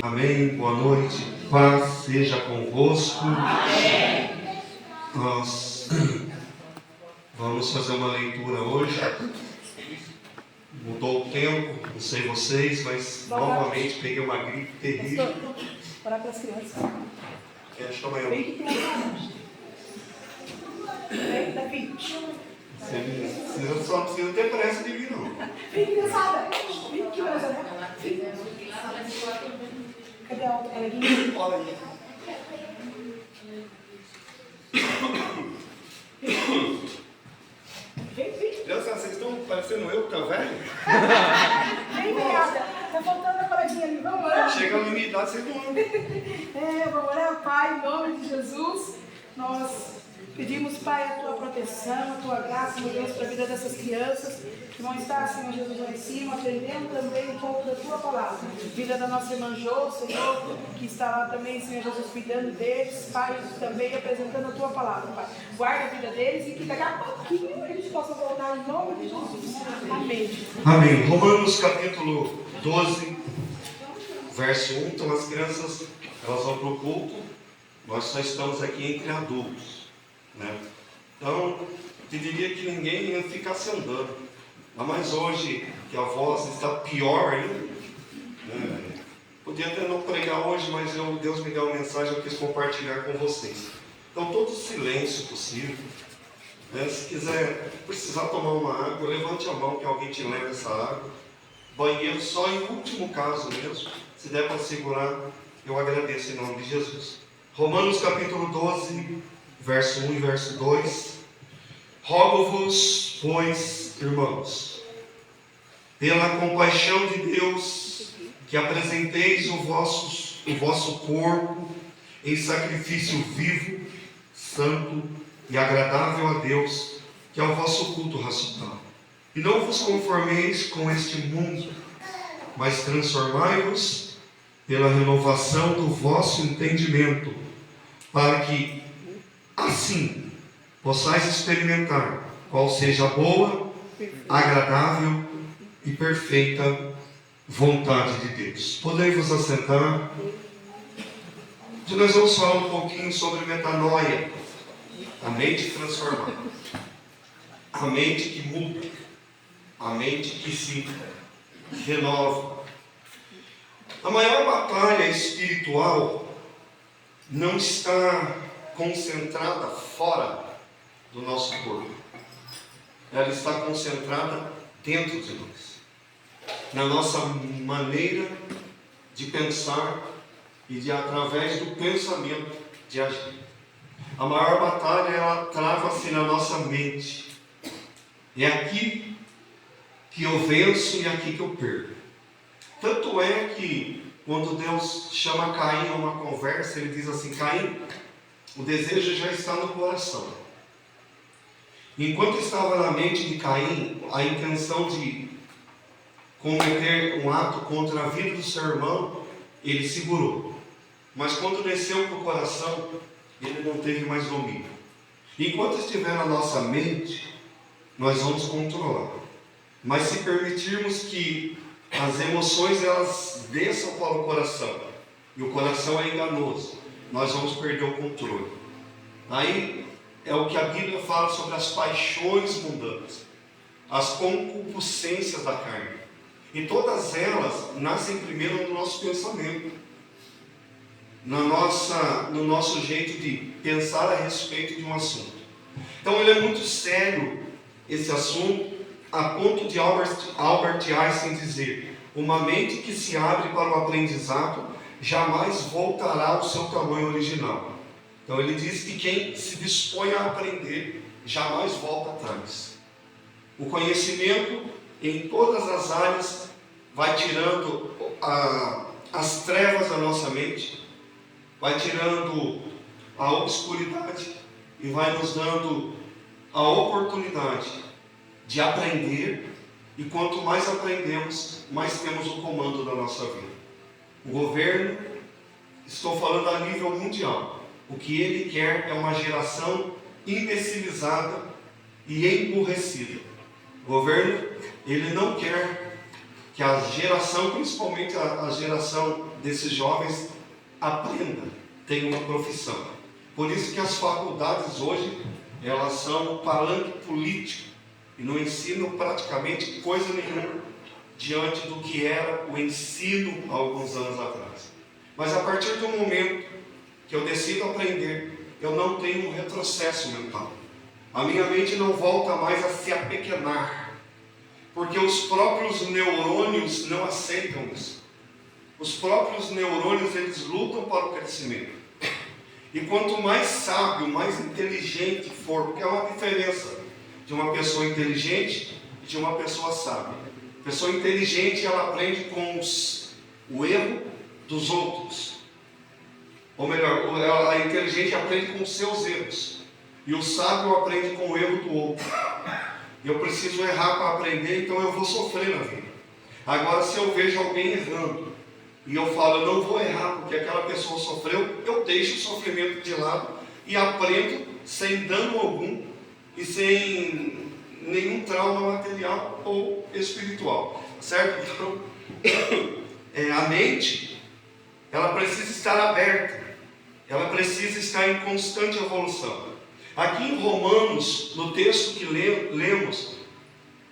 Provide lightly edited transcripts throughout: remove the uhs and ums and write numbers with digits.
Amém, boa noite, paz seja convosco. Amém. Nós vamos fazer uma leitura hoje. Mudou o tempo, não sei vocês, mas novamente peguei uma gripe terrível. Orar para as crianças. Acho que amanhã. Bem que tem a Você só precisa ter pressa de vir, não. Vem, criançada. Vem, que horas é? Cadê a outra coleguinha? Olha aí. Vem. Vocês estão parecendo eu que tá velho? Vem, criança. Tá faltando a coleguinha ali. Vamos orar. Chega a minha idade, vocês não andam. Vamos orar, Pai, em nome de Jesus. Nós pedimos, Pai, a Tua proteção, a Tua graça, meu Deus, para a vida dessas crianças que vão estar, Senhor Jesus, lá em cima, aprendendo também um pouco da Tua palavra. Vida da nossa irmã Jô, Senhor, que está lá também, Senhor Jesus, cuidando deles, Pai, também apresentando a Tua palavra, Pai. Guarda a vida deles e que daqui a pouquinho eles possam voltar em nome de Jesus. Amém. Amém. Romanos capítulo 12, verso 1. Então as crianças, elas vão para o culto. Nós só estamos aqui entre adultos, né? Então, eu diria que ninguém ia ficar se andando. Mas hoje, que a voz está pior ainda, né? Podia até não pregar hoje, mas Deus me deu uma mensagem, eu quis compartilhar com vocês. Então, todo o silêncio possível, né? Se quiser, precisar tomar uma água, levante a mão que alguém te leve essa água. Banheiro só em último caso mesmo. Se der para segurar, eu agradeço em nome de Jesus. Romanos capítulo 12, verso 1 e verso 2. Rogo-vos, pois, irmãos, pela compaixão de Deus, que apresenteis o vosso corpo em sacrifício vivo, santo e agradável a Deus, que é o vosso culto racional. E não vos conformeis com este mundo, mas transformai-vos pela renovação do vosso entendimento, para que assim possais experimentar qual seja a boa, agradável e perfeita vontade de Deus. Podemos vos assentar. Hoje nós vamos falar um pouquinho sobre metanoia, a mente transformada, a mente que muda, a mente que se renova. A maior batalha espiritual não está concentrada fora do nosso corpo. Ela está concentrada dentro de nós, na nossa maneira de pensar e de, através do pensamento, de agir. A maior batalha, ela trava-se na nossa mente. É aqui que eu venço e é aqui que eu perco. Tanto é que quando Deus chama Caim a uma conversa, ele diz assim: Caim, o desejo já está no coração. Enquanto estava na mente de Caim a intenção de cometer um ato contra a vida do seu irmão, ele segurou. Mas quando desceu para o coração, ele não teve mais domínio. Enquanto estiver na nossa mente, nós vamos controlar. Mas se permitirmos que as emoções elas desçam para o coração, e o coração é enganoso, nós vamos perder o controle. Aí é o que a Bíblia fala sobre as paixões mundanas, as concupiscências da carne. E todas elas nascem primeiro no nosso pensamento, no nosso jeito de pensar a respeito de um assunto. Então ele é muito sério, esse assunto, a ponto de Albert Einstein dizer: uma mente que se abre para o aprendizado jamais voltará ao seu tamanho original. Então ele diz que quem se dispõe a aprender jamais volta atrás. O conhecimento em todas as áreas vai tirando as trevas da nossa mente, vai tirando a obscuridade e vai nos dando a oportunidade de aprender, e quanto mais aprendemos, mais temos o comando da nossa vida. O governo, estou falando a nível mundial, o que ele quer é uma geração imbecilizada e emburrecida. O governo, ele não quer que a geração, principalmente a geração desses jovens aprenda, tenha uma profissão. Por isso que as faculdades hoje, elas são palanque político e não ensinam praticamente coisa nenhuma diante do que era o ensino há alguns anos atrás. Mas a partir do momento que eu decido aprender, eu não tenho um retrocesso mental. A minha mente não volta mais a se apequenar, porque os próprios neurônios não aceitam isso. Os próprios neurônios, eles lutam para o crescimento. E quanto mais sábio, mais inteligente for, porque há uma diferença de uma pessoa inteligente e de uma pessoa sábia. A pessoa inteligente, ela aprende com o erro dos outros. Ou melhor, a inteligente aprende com os seus erros. E o sábio aprende com o erro do outro. Eu preciso errar para aprender, então eu vou sofrer na vida. Agora, se eu vejo alguém errando, e eu falo, eu não vou errar porque aquela pessoa sofreu, eu deixo o sofrimento de lado e aprendo sem dano algum e sem nenhum trauma material ou espiritual. Certo? Então, a mente, ela precisa estar aberta, ela precisa estar em constante evolução. Aqui em Romanos, no texto que lemos,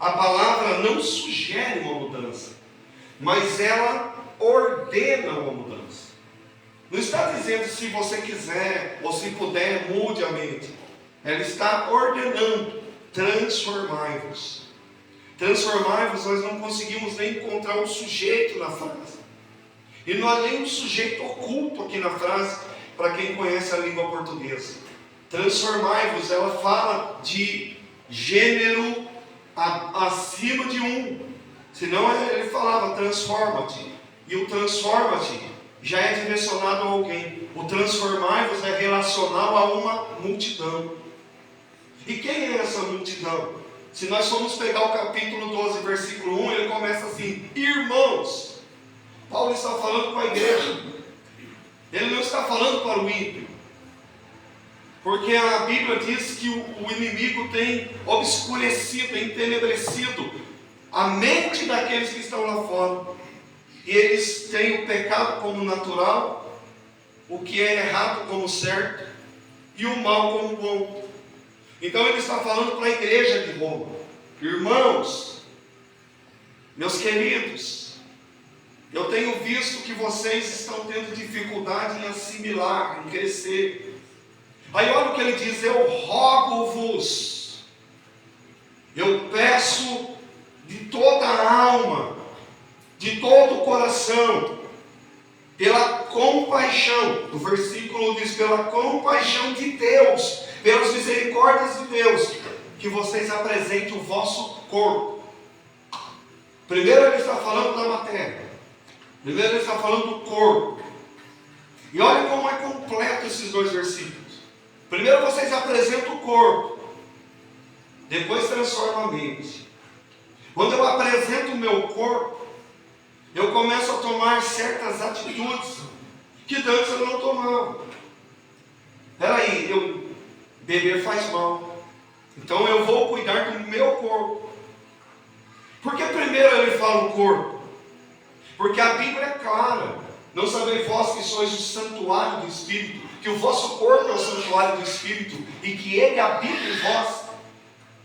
a palavra não sugere uma mudança, mas ela ordena uma mudança. Não está dizendo se você quiser ou se puder, mude a mente. Ela está ordenando, transformai-vos. Transformai-vos, nós não conseguimos nem encontrar um sujeito na frase. E não há nenhum sujeito oculto aqui na frase, para quem conhece a língua portuguesa. Transformai-vos, ela fala de gênero acima de um. Senão ele falava transforma-te. E o transforma-te já é direcionado a alguém. O transformai-vos é relacional a uma multidão. E quem é essa multidão? Se nós formos pegar o capítulo 12, versículo 1, ele começa assim: irmãos. Paulo está falando com a igreja. Ele não está falando para o ímpio. Porque a Bíblia diz que o inimigo tem obscurecido, entenebrecido a mente daqueles que estão lá fora. E eles têm o pecado como natural, o que é errado como certo, e o mal como bom. Então ele está falando para a igreja de Roma: irmãos, meus queridos, eu tenho visto que vocês estão tendo dificuldade em assimilar, em crescer. Aí olha o que ele diz: eu rogo-vos, eu peço de toda a alma, de todo o coração, pela compaixão, o versículo diz, pela compaixão de Deus, pelas misericórdias de Deus, que vocês apresentem o vosso corpo. Primeiro ele está falando da matéria, primeiro ele está falando do corpo. E olha como é completo esses dois versículos. Primeiro vocês apresentam o corpo, depois transformam a mente. Quando eu apresento o meu corpo, eu começo a tomar certas atitudes que antes eu não tomava. Peraí, beber faz mal, então eu vou cuidar do meu corpo. Por que primeiro ele fala o corpo? Porque a Bíblia é clara: não sabeis vós que sois o santuário do Espírito, que o vosso corpo é o santuário do Espírito e que ele habita em vós.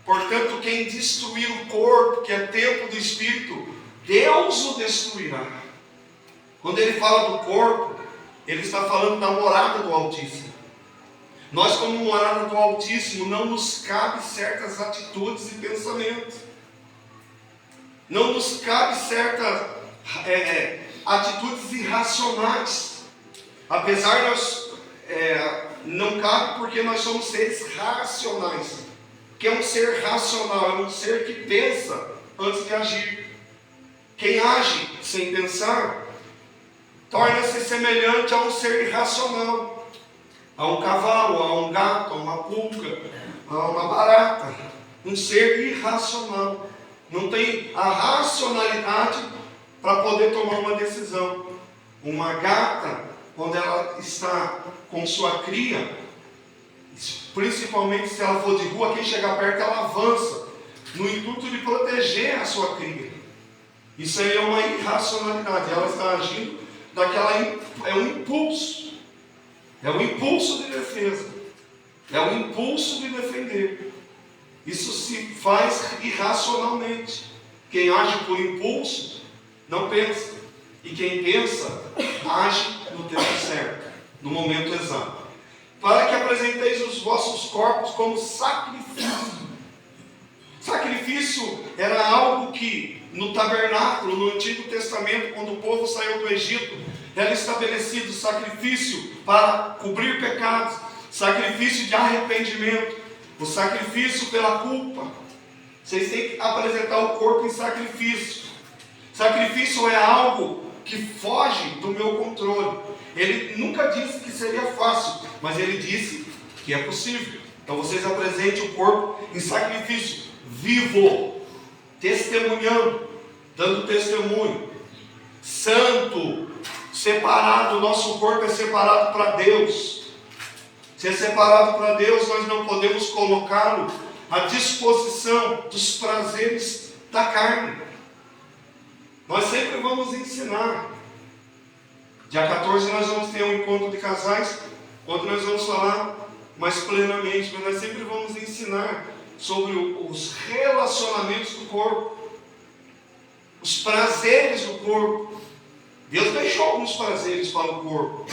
Portanto, quem destruir o corpo, que é templo do Espírito, Deus o destruirá. Quando ele fala do corpo, ele está falando da morada do Altíssimo. Nós, como morada do Altíssimo, não nos cabe certas atitudes e pensamentos. Não nos cabe certas atitudes irracionais. Apesar de nós não cabe, porque nós somos seres racionais. Que é um ser racional, é um ser que pensa antes de agir. Quem age sem pensar torna-se semelhante a um ser irracional, a um cavalo, a um gato, a uma pulga, a uma barata. Um ser irracional, não tem a racionalidade para poder tomar uma decisão. Uma gata, quando ela está com sua cria, principalmente se ela for de rua, quem chegar perto ela avança, no intuito de proteger a sua cria. Isso aí é uma irracionalidade, ela está agindo é um impulso. É um impulso de defesa. É um impulso de defender. Isso se faz irracionalmente. Quem age por impulso não pensa. E quem pensa, age no tempo certo, no momento exato. Para que apresenteis os vossos corpos como sacrifício. Sacrifício era algo que no tabernáculo, no Antigo Testamento, quando o povo saiu do Egito, era estabelecido sacrifício para cobrir pecados, sacrifício de arrependimento, o sacrifício pela culpa. Vocês têm que apresentar o corpo em sacrifício. Sacrifício é algo que foge do meu controle. Ele nunca disse que seria fácil, mas ele disse que é possível. Então vocês apresentem o corpo em sacrifício vivo, testemunhando, dando testemunho, santo, separado. O nosso corpo é separado para Deus. Se é separado para Deus, nós não podemos colocá-lo à disposição dos prazeres da carne. Nós sempre vamos ensinar. Dia 14 nós vamos ter um encontro de casais, onde nós vamos falar mais plenamente, mas nós sempre vamos ensinar sobre os relacionamentos do corpo, os prazeres do corpo. Deus deixou alguns prazeres para o corpo.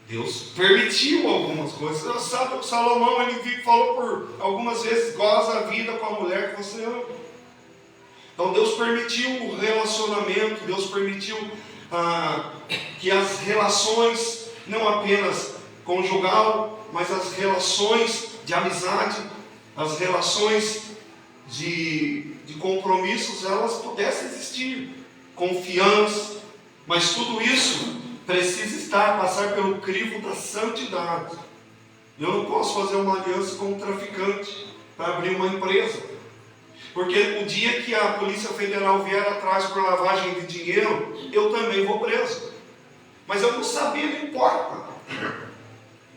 Deus permitiu algumas coisas. O Salomão, ele falou por algumas vezes: goza a vida com a mulher que você ama. Então Deus permitiu o relacionamento, Deus permitiu que as relações, não apenas conjugal, mas as relações de amizade, as relações de compromissos, elas pudessem existir, confiança, mas tudo isso precisa passar pelo crivo da santidade. Eu não posso fazer uma aliança com um traficante para abrir uma empresa, porque o dia que a Polícia Federal vier atrás por lavagem de dinheiro, eu também vou preso. Mas eu não sabia, não importa.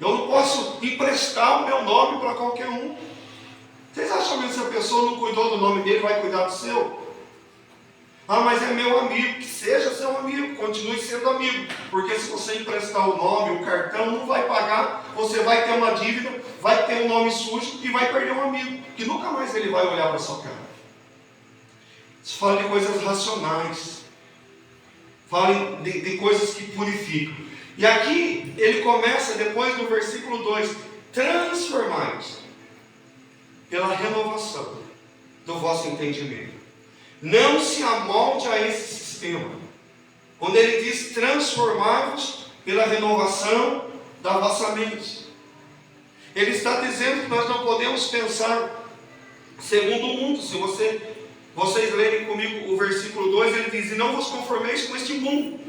Eu não posso emprestar o meu nome para qualquer um. Vocês acham que se a pessoa não cuidou do nome dele, vai cuidar do seu? Ah, mas é meu amigo. Que seja seu amigo, continue sendo amigo. Porque se você emprestar o nome, o cartão, não vai pagar, você vai ter uma dívida, vai ter um nome sujo e vai perder um amigo, que nunca mais ele vai olhar para a sua cara. Isso fala de coisas racionais. Fala de coisas que purificam. E aqui ele começa, depois no versículo 2, transformai-vos pela renovação do vosso entendimento. Não se amolde a esse sistema. Quando ele diz transformai-vos pela renovação da vossa mente, ele está dizendo que nós não podemos pensar segundo o mundo. Se vocês lerem comigo o versículo 2, ele diz: e não vos conformeis com este mundo.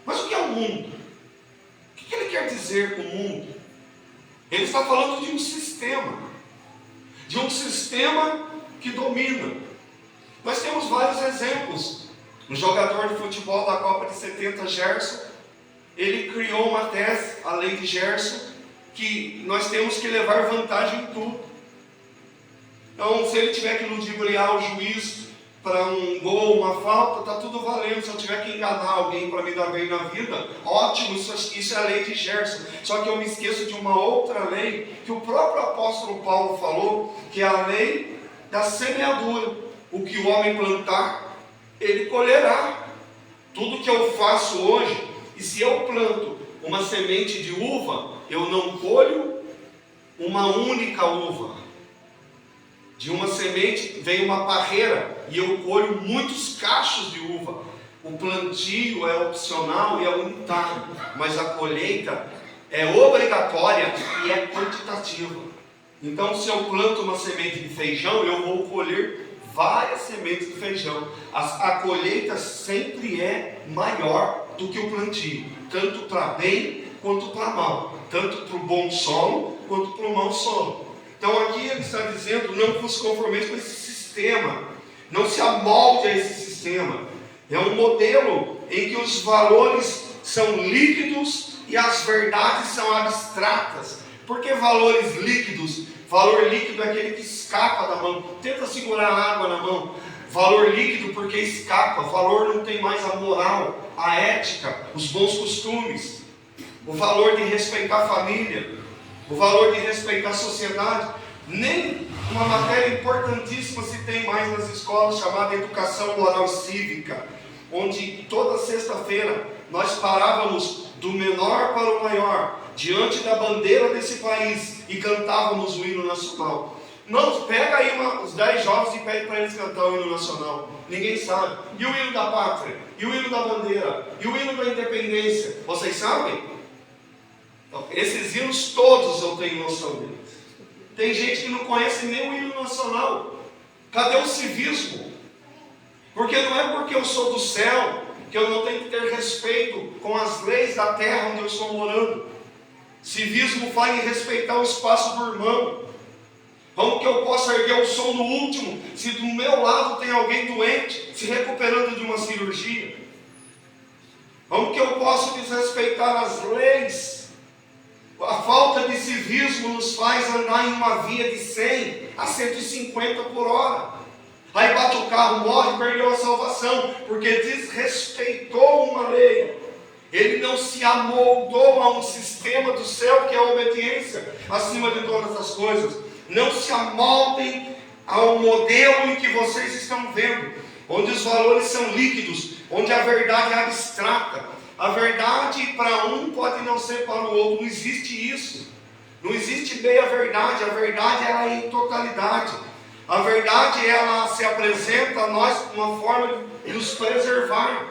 Mas o que é o mundo? O que ele quer dizer com o mundo? Ele está falando de um sistema. De um sistema que domina. Nós temos vários exemplos. Um jogador de futebol da Copa de 70, Gerson, ele criou uma tese, a lei de Gerson, que nós temos que levar vantagem em tudo. Então, se ele tiver que ludibriar o juiz para um gol, uma falta, está tudo valendo. Se eu tiver que enganar alguém para me dar bem na vida, ótimo, isso é a lei de Gerson. Só que eu me esqueço de uma outra lei, que o próprio apóstolo Paulo falou, que é a lei da semeadura. O que o homem plantar, ele colherá. Tudo que eu faço hoje, e se eu planto uma semente de uva, eu não colho uma única uva. De uma semente vem uma parreira e eu colho muitos cachos de uva. O plantio é opcional e é unitário, mas a colheita é obrigatória e é quantitativa. Então, se eu planto uma semente de feijão, eu vou colher várias sementes de feijão. A colheita sempre é maior do que o plantio, tanto para bem quanto para mal, tanto para o bom solo quanto para o mau solo. Então aqui ele está dizendo: não vos conformeis com esse sistema, não se amolde a esse sistema. É um modelo em que os valores são líquidos e as verdades são abstratas. Por que valores líquidos? Valor líquido é aquele que escapa da mão, tenta segurar a água na mão. Valor líquido porque escapa, valor não tem mais a moral a ética, os bons costumes, o valor de respeitar a família, o valor de respeitar a sociedade. Nem uma matéria importantíssima se tem mais nas escolas, chamada Educação Moral Cívica, onde toda sexta-feira nós parávamos do menor para o maior, diante da bandeira desse país, e cantávamos o hino nacional. Não, pega aí os 10 jovens e pede para eles cantar o hino nacional. Ninguém sabe. E o hino da pátria? E o hino da bandeira? E o hino da independência? Vocês sabem? Então, esses hinos todos eu tenho noção deles. Tem gente que não conhece nem o hino nacional. Cadê o civismo? Porque não é porque eu sou do céu que eu não tenho que ter respeito com as leis da terra onde eu estou morando. Civismo fala em respeitar o espaço do irmão. Como que eu posso erguer o som no último, se do meu lado tem alguém doente, se recuperando de uma cirurgia? Como que eu posso desrespeitar as leis? A falta de civismo nos faz andar em uma via de 100 a 150 por hora. Aí bate o carro, morre, perdeu a salvação, porque desrespeitou uma lei. Ele não se amoldou a um sistema do céu que é a obediência acima de todas as coisas. Não se amoldem ao modelo em que vocês estão vendo, onde os valores são líquidos, onde a verdade é abstrata. A verdade para um pode não ser para o outro. Não existe isso. Não existe meia-verdade. A verdade ela é em totalidade. A verdade ela se apresenta a nós como uma forma de nos preservar,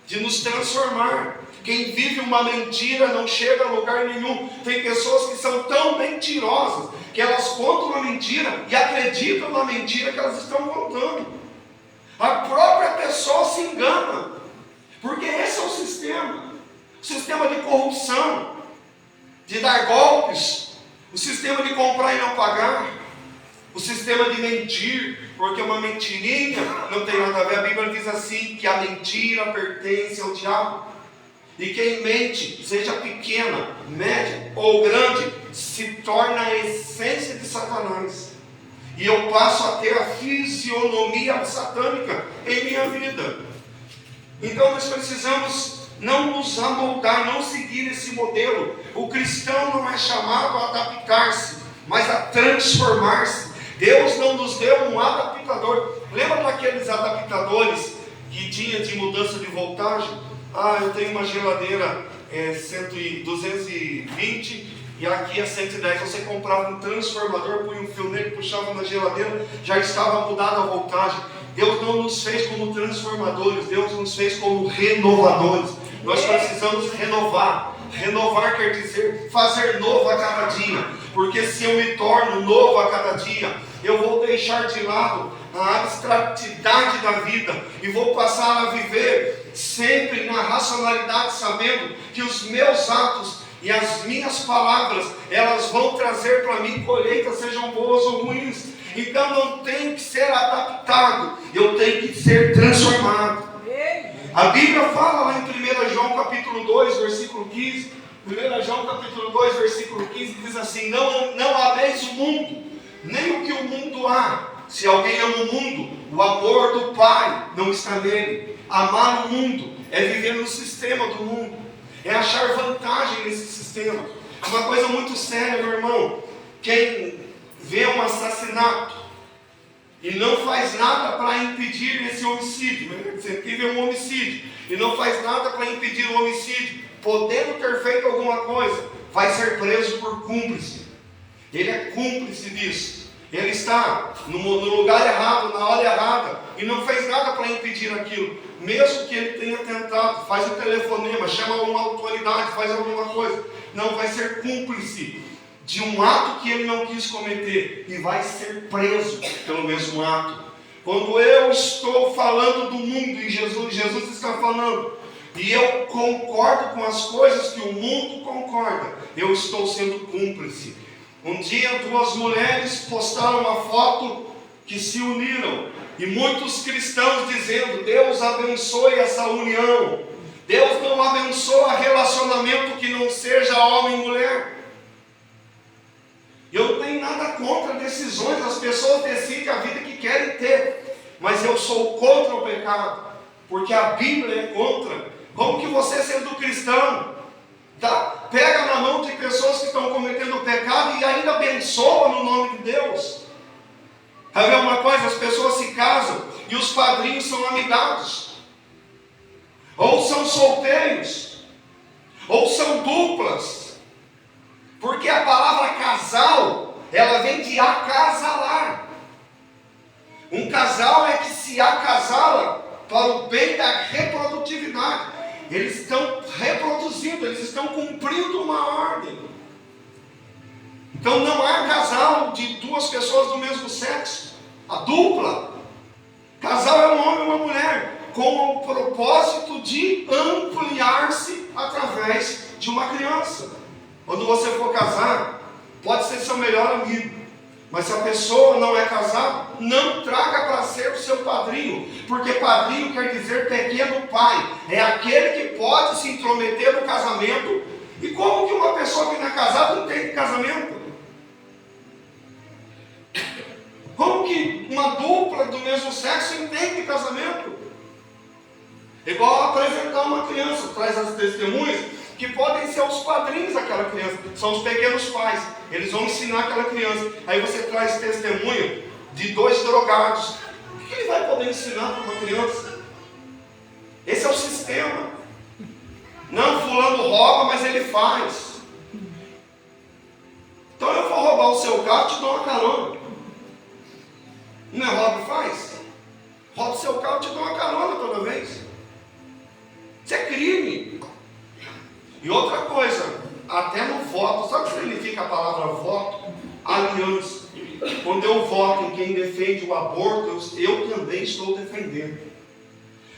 de nos transformar. Quem vive uma mentira não chega a lugar nenhum. Tem pessoas que são tão mentirosas que elas contam uma mentira e acreditam na mentira que elas estão contando. A própria pessoa se engana. Porque esse é o sistema de corrupção, de dar golpes, o sistema de comprar e não pagar, o sistema de mentir, porque uma mentirinha não tem nada a ver. A Bíblia diz assim, que a mentira pertence ao diabo. E quem mente, seja pequena, média ou grande, se torna a essência de Satanás. E eu passo a ter a fisionomia satânica em minha vida. Então nós precisamos não nos amoldar, não seguir esse modelo. O cristão não é chamado a adaptar-se, mas a transformar-se. Deus não nos deu um adaptador. Lembra daqueles adaptadores que tinha de mudança de voltagem? Eu tenho uma geladeira 220 e aqui é 110. Você comprava um transformador, punha um fio nele, puxava na geladeira, já estava mudada a voltagem. Deus não nos fez como transformadores, Deus nos fez como renovadores. Nós precisamos renovar. Renovar quer dizer fazer novo a cada dia. Porque se eu me torno novo a cada dia, eu vou deixar de lado a abstratidade da vida e vou passar a viver sempre na racionalidade, sabendo que os meus atos e as minhas palavras, elas vão trazer para mim colheitas, sejam boas ou ruins. Então não tem que ser adaptado, eu tenho que ser transformado. A Bíblia fala lá em 1 João capítulo 2, versículo 15. 1 João capítulo 2, versículo 15 diz assim: não ameis o mundo, nem o que o mundo há. Se alguém ama o mundo, o amor do Pai não está nele. Amar o mundo é viver no sistema do mundo, é achar vantagem nesse sistema. É uma coisa muito séria, meu irmão. Quem vê um assassinato e não faz nada para impedir esse homicídio, quem vê um homicídio e não faz nada para impedir o homicídio, podendo ter feito alguma coisa, vai ser preso por cúmplice. Ele é cúmplice disso. Ele está no lugar errado, na hora errada, e não fez nada para impedir aquilo. Mesmo que ele tenha tentado, faz um telefonema, chama uma autoridade, faz alguma coisa, não, vai ser cúmplice de um ato que ele não quis cometer e vai ser preso pelo mesmo ato. Quando eu estou falando do mundo e Jesus está falando, e eu concordo com as coisas que o mundo concorda, eu estou sendo cúmplice. Um dia 2 mulheres postaram uma foto que se uniram, e muitos cristãos dizendo: Deus abençoe essa união. Deus não abençoa relacionamento que não seja homem e mulher. Eu não tenho nada contra decisões, as pessoas decidem a vida que querem ter, mas eu sou contra o pecado, porque a Bíblia é contra Como que você, sendo cristão, pega na mão de pessoas que estão cometendo pecado e ainda abençoa no nome de Deus? Sabe uma coisa? As pessoas se casam e os padrinhos são amigados, ou são solteiros, ou são duplas, porque a palavra casal, ela vem de acasalar. Um casal é que se acasala para o bem da reprodutividade. Eles estão reproduzindo, eles estão cumprindo uma ordem. Então não há casal de duas pessoas do mesmo sexo. A dupla. Casal é um homem e uma mulher, com o propósito de ampliar-se através de uma criança. Quando você for casar, pode ser seu melhor amigo, mas se a pessoa não é casada, não traga para ser o seu padrinho, porque padrinho quer dizer pequeno pai, é aquele que pode se intrometer no casamento. E como que uma pessoa que não é casada não tem casamento? Como que uma dupla do mesmo sexo entende casamento? Igual apresentar uma criança, traz as testemunhas, que podem ser os padrinhos daquela criança, são os pequenos pais, eles vão ensinar aquela criança. Aí você traz testemunho de 2 drogados, o que ele vai poder ensinar para uma criança? Esse é o sistema. Não, fulano rouba, mas ele faz. Então eu vou roubar o seu carro e te dou uma carona. Não é rouba e faz? Rouba o seu carro e te dou uma carona toda vez. Isso é crime. E outra coisa, até no voto, sabe o que significa a palavra voto? Aliança. Quando eu voto em quem defende o aborto, eu também estou defendendo.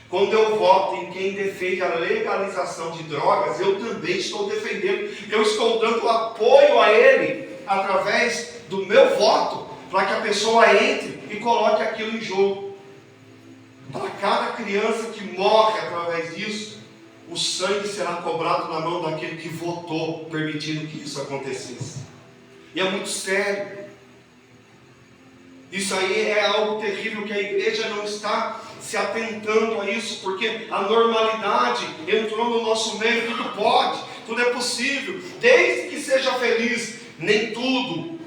Quando eu voto em quem defende a legalização de drogas, eu também estou defendendo. Eu estou dando apoio a ele através do meu voto, para que a pessoa entre e coloque aquilo em jogo. Para cada criança que morre através disso, o sangue será cobrado na mão daquele que votou, permitindo que isso acontecesse. E é muito sério. Isso aí é algo terrível, que a igreja não está se atentando a isso, porque a normalidade entrou no nosso meio. Tudo pode, tudo é possível, desde que seja feliz. Nem tudo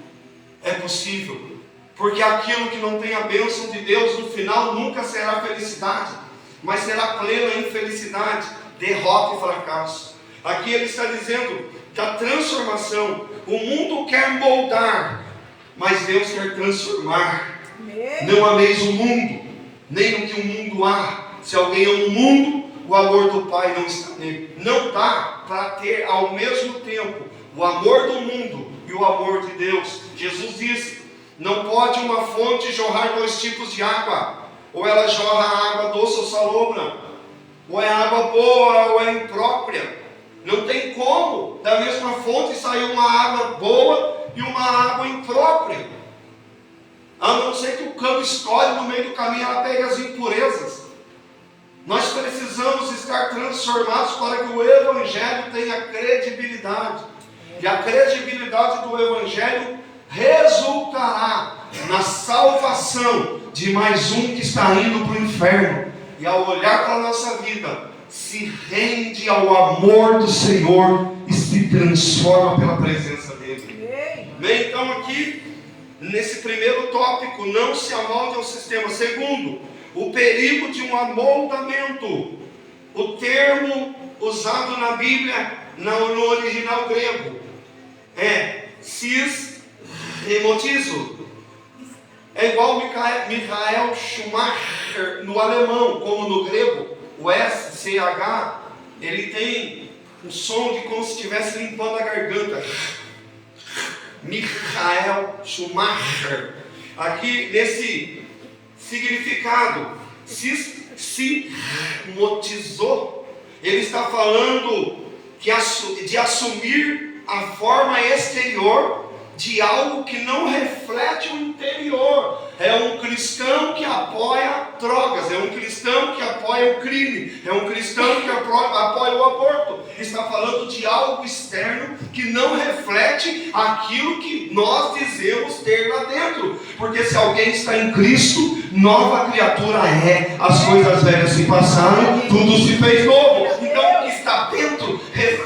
é possível, porque aquilo que não tem a bênção de Deus, no final nunca será felicidade, mas será plena infelicidade, derrota e fracasso. Aqui ele está dizendo da transformação. O mundo quer moldar, mas Deus quer transformar. Não ameis o mundo, nem o que o mundo há. Se alguém ama o mundo, o amor do Pai não está nele. Não dá para ter ao mesmo tempo o amor do mundo e o amor de Deus. Jesus disse: não pode uma fonte jorrar 2 tipos de água. Ou ela jorra água doce ou salobra, ou é água boa ou é imprópria. Não tem como da mesma fonte sair uma água boa e uma água imprópria, a não ser que o cano estoure no meio do caminho, ela pegue as impurezas. Nós precisamos estar transformados para que o Evangelho tenha credibilidade. E a credibilidade do Evangelho resultará na salvação de mais um que está indo para o inferno. E ao olhar para a nossa vida, se rende ao amor do Senhor e se transforma pela presença dele. Bem, então aqui, nesse primeiro tópico, não se amolde ao sistema. Segundo, o perigo de um amoldamento. O termo usado na Bíblia, no original grego, é cis-remotizo. É igual Michael Schumacher no alemão, como no grego. O SCH, ele tem um som de como se estivesse limpando a garganta. Michael Schumacher. Aqui nesse significado, se motizou, ele está falando de assumir a forma exterior de algo que não reflete o interior. É um cristão que apoia drogas, é um cristão que apoia o crime, é um cristão que apoia o aborto. Está falando de algo externo que não reflete aquilo que nós dizemos ter lá dentro. Porque se alguém está em Cristo, nova criatura é. As coisas velhas se passaram, tudo se fez novo. Então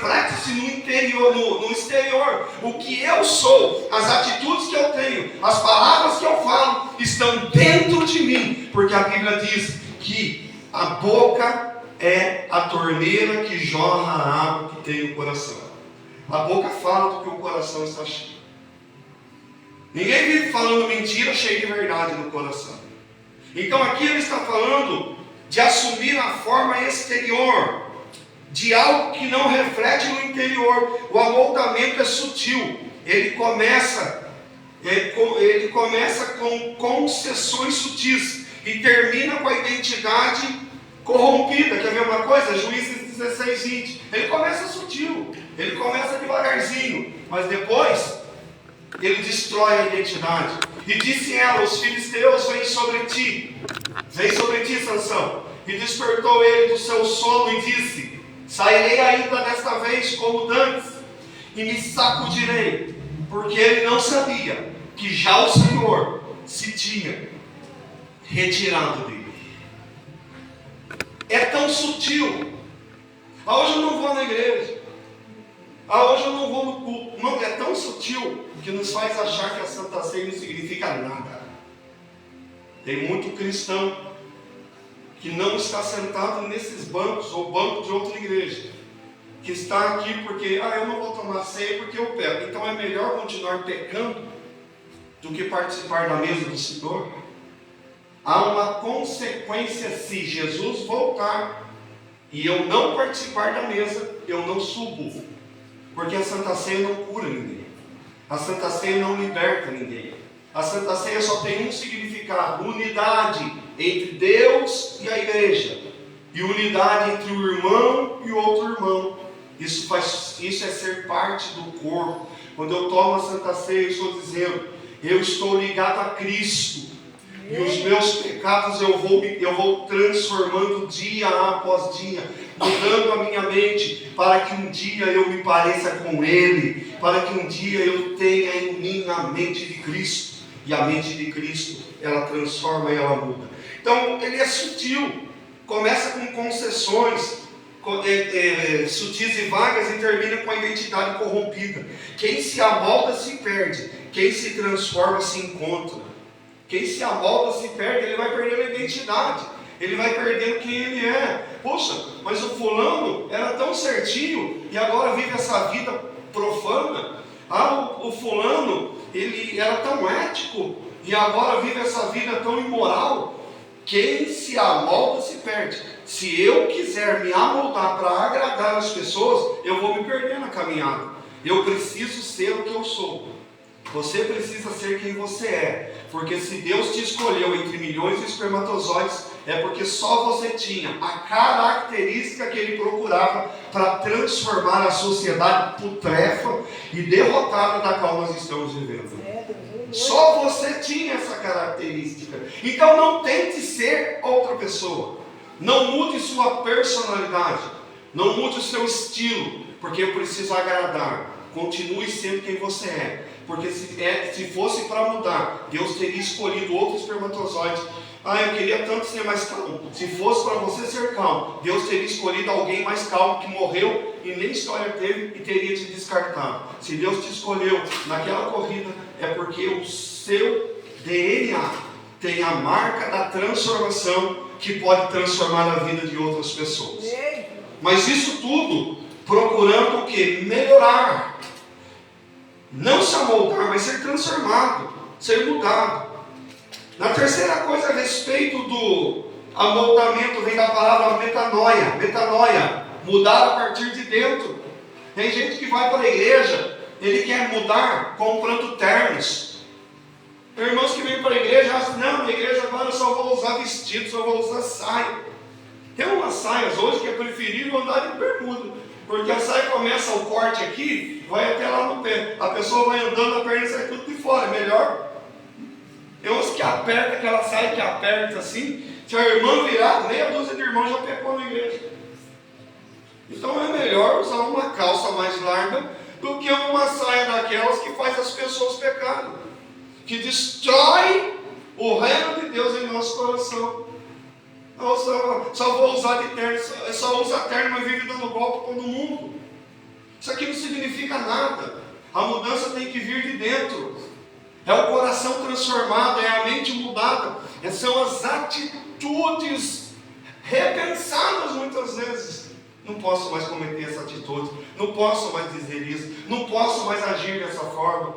reflete-se no interior, no exterior. O que eu sou, as atitudes que eu tenho, as palavras que eu falo, estão dentro de mim. Porque a Bíblia diz que a boca é a torneira que jorra a água que tem no coração. A boca fala do que o coração está cheio. Ninguém vive falando mentira cheio de verdade no coração. Então aqui ele está falando de assumir a forma exterior de algo que não reflete no interior. O amoldamento é sutil. Ele começa com concessões sutis e termina com a identidade corrompida, que é a mesma coisa, Juízes 16:20. Ele começa sutil, ele começa devagarzinho, mas depois ele destrói a identidade. E disse ela: os filisteus vêm sobre ti, Sansão. E despertou ele do seu sono e disse: sairei ainda desta vez como dantes, e me sacudirei, porque ele não sabia que já o Senhor se tinha retirado dele. É tão sutil. Hoje eu não vou na igreja. Hoje eu não vou no culto. Não, é tão sutil que nos faz achar que a Santa Ceia não significa nada. Tem muito cristão que não está sentado nesses bancos ou banco de outra igreja, que está aqui porque eu não vou tomar ceia porque eu pego. Então é melhor continuar pecando do que participar da mesa do Senhor. Há uma consequência se Jesus voltar e eu não participar da mesa, eu não subo. Porque a Santa Ceia não cura ninguém. A Santa Ceia não liberta ninguém. A Santa Ceia só tem um significado: unidade entre Deus e a igreja, e unidade entre o irmão e o outro irmão. Isso é ser parte do corpo. Quando eu tomo a Santa Ceia, eu estou dizendo: eu estou ligado a Cristo. E os meus pecados eu vou transformando dia após dia, mudando a minha mente, para que um dia eu me pareça com Ele, para que um dia eu tenha em mim a mente de Cristo. E a mente de Cristo, ela transforma e ela muda. Então ele é sutil, começa com concessões sutis e vagas e termina com a identidade corrompida. Quem se amolda se perde, quem se transforma se encontra. Quem se amolda se perde, ele vai perdendo a identidade, ele vai perdendo quem ele é. Poxa, mas o fulano era tão certinho e agora vive essa vida profana. O fulano, ele era tão ético e agora vive essa vida tão imoral. Quem se amolda se perde. Se eu quiser me amoldar para agradar as pessoas, eu vou me perder na caminhada. Eu preciso ser o que eu sou. Você precisa ser quem você é. Porque se Deus te escolheu entre milhões de espermatozoides, é porque só você tinha a característica que Ele procurava para transformar a sociedade putrefa e derrotada da qual nós estamos vivendo. Só você tinha essa característica. Então não tente ser outra pessoa. Não mude sua personalidade. Não mude o seu estilo, porque eu preciso agradar. Continue sendo quem você é. Porque se fosse para mudar, Deus teria escolhido outro espermatozoide. Eu queria tanto ser mais calmo. Se fosse para você ser calmo, Deus teria escolhido alguém mais calmo que morreu e nem história teve e teria te descartado. Se Deus te escolheu naquela corrida, é porque o seu DNA tem a marca da transformação que pode transformar a vida de outras pessoas. Mas isso tudo procurando o quê? Melhorar. Não se amoldar, mas ser transformado, ser mudado. Na terceira coisa a respeito do amoldamento vem da palavra metanoia. Metanoia, mudar a partir de dentro. Tem gente que vai para a igreja, ele quer mudar comprando ternos. Tem irmãos que vêm para a igreja, acham, não, na igreja agora eu só vou usar vestido, só vou usar saia. Tem umas saias hoje que é preferível andar de bermuda. Porque a saia começa o corte aqui, vai até lá no pé. A pessoa vai andando, a perna sai tudo de fora. É melhor. Tem uns que aperta, aquela saia que aperta assim. Se a irmã virar, meia dúzia de irmãos já pecou na igreja. Então é melhor usar uma calça mais larga do que uma saia daquelas que faz as pessoas pecarem. Que destrói o reino de Deus em nosso coração. Só vou usar de terno, só usa terno, mas vive dando golpe para todo mundo. significa nada. A mudança tem que vir de dentro. É o coração transformado, é a mente mudada. São as atitudes repensadas muitas vezes. Não posso mais cometer essa atitude, não posso mais dizer isso, não posso mais agir dessa forma,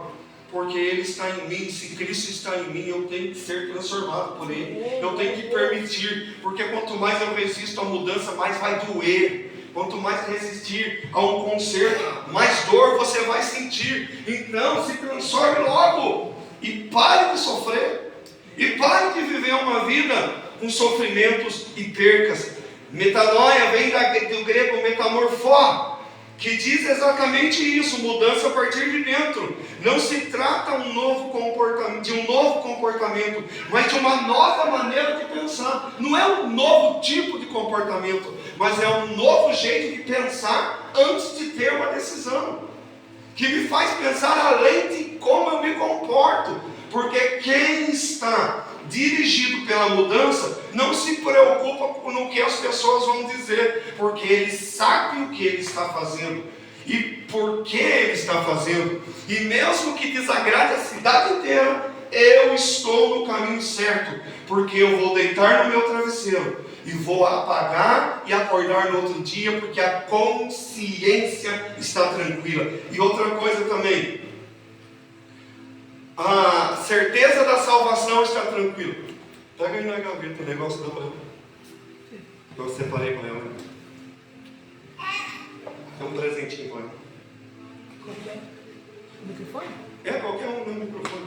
porque Ele está em mim. Se Cristo está em mim, eu tenho que ser transformado por Ele, eu tenho que permitir, porque quanto mais eu resisto à mudança, mais vai doer. Quanto mais resistir a um conserto, mais dor você vai sentir. Então se transforme logo e pare de sofrer, e pare de viver uma vida com sofrimentos e percas. Metanoia vem do grego metamorfó, que diz exatamente isso, mudança a partir de dentro. Não se trata de um novo comportamento, mas de uma nova maneira de pensar. Não é um novo tipo de comportamento, mas é um novo jeito de pensar antes de ter uma decisão, que me faz pensar além de como eu me comporto, porque quem está dirigido pela mudança não se preocupa com o que as pessoas vão dizer, porque ele sabe o que ele está fazendo e por que ele está fazendo, e mesmo que desagrade a cidade inteira, eu estou no caminho certo, porque eu vou deitar no meu travesseiro e vou apagar e acordar no outro dia, porque a consciência está tranquila. E outra coisa também, a certeza da salvação está tranquila. Pega aí na gaveta o negócio da ela. Eu separei para ela. É um presentinho para ela. Microfone? É, qualquer um no microfone.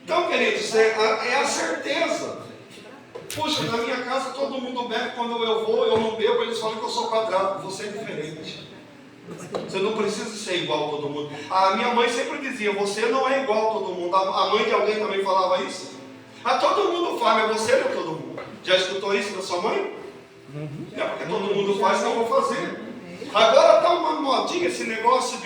Então, queridos, é a certeza. Puxa, na minha casa todo mundo bebe, quando eu vou, eu não bebo, eles falam que eu sou quadrado. Você é diferente. Você não precisa ser igual a todo mundo. A minha mãe sempre dizia, você não é igual a todo mundo. A mãe de alguém também falava isso. Todo mundo faz, mas você não é todo mundo. Já escutou isso da sua mãe? É porque todo mundo faz, então eu vou fazer. Agora está uma modinha esse negócio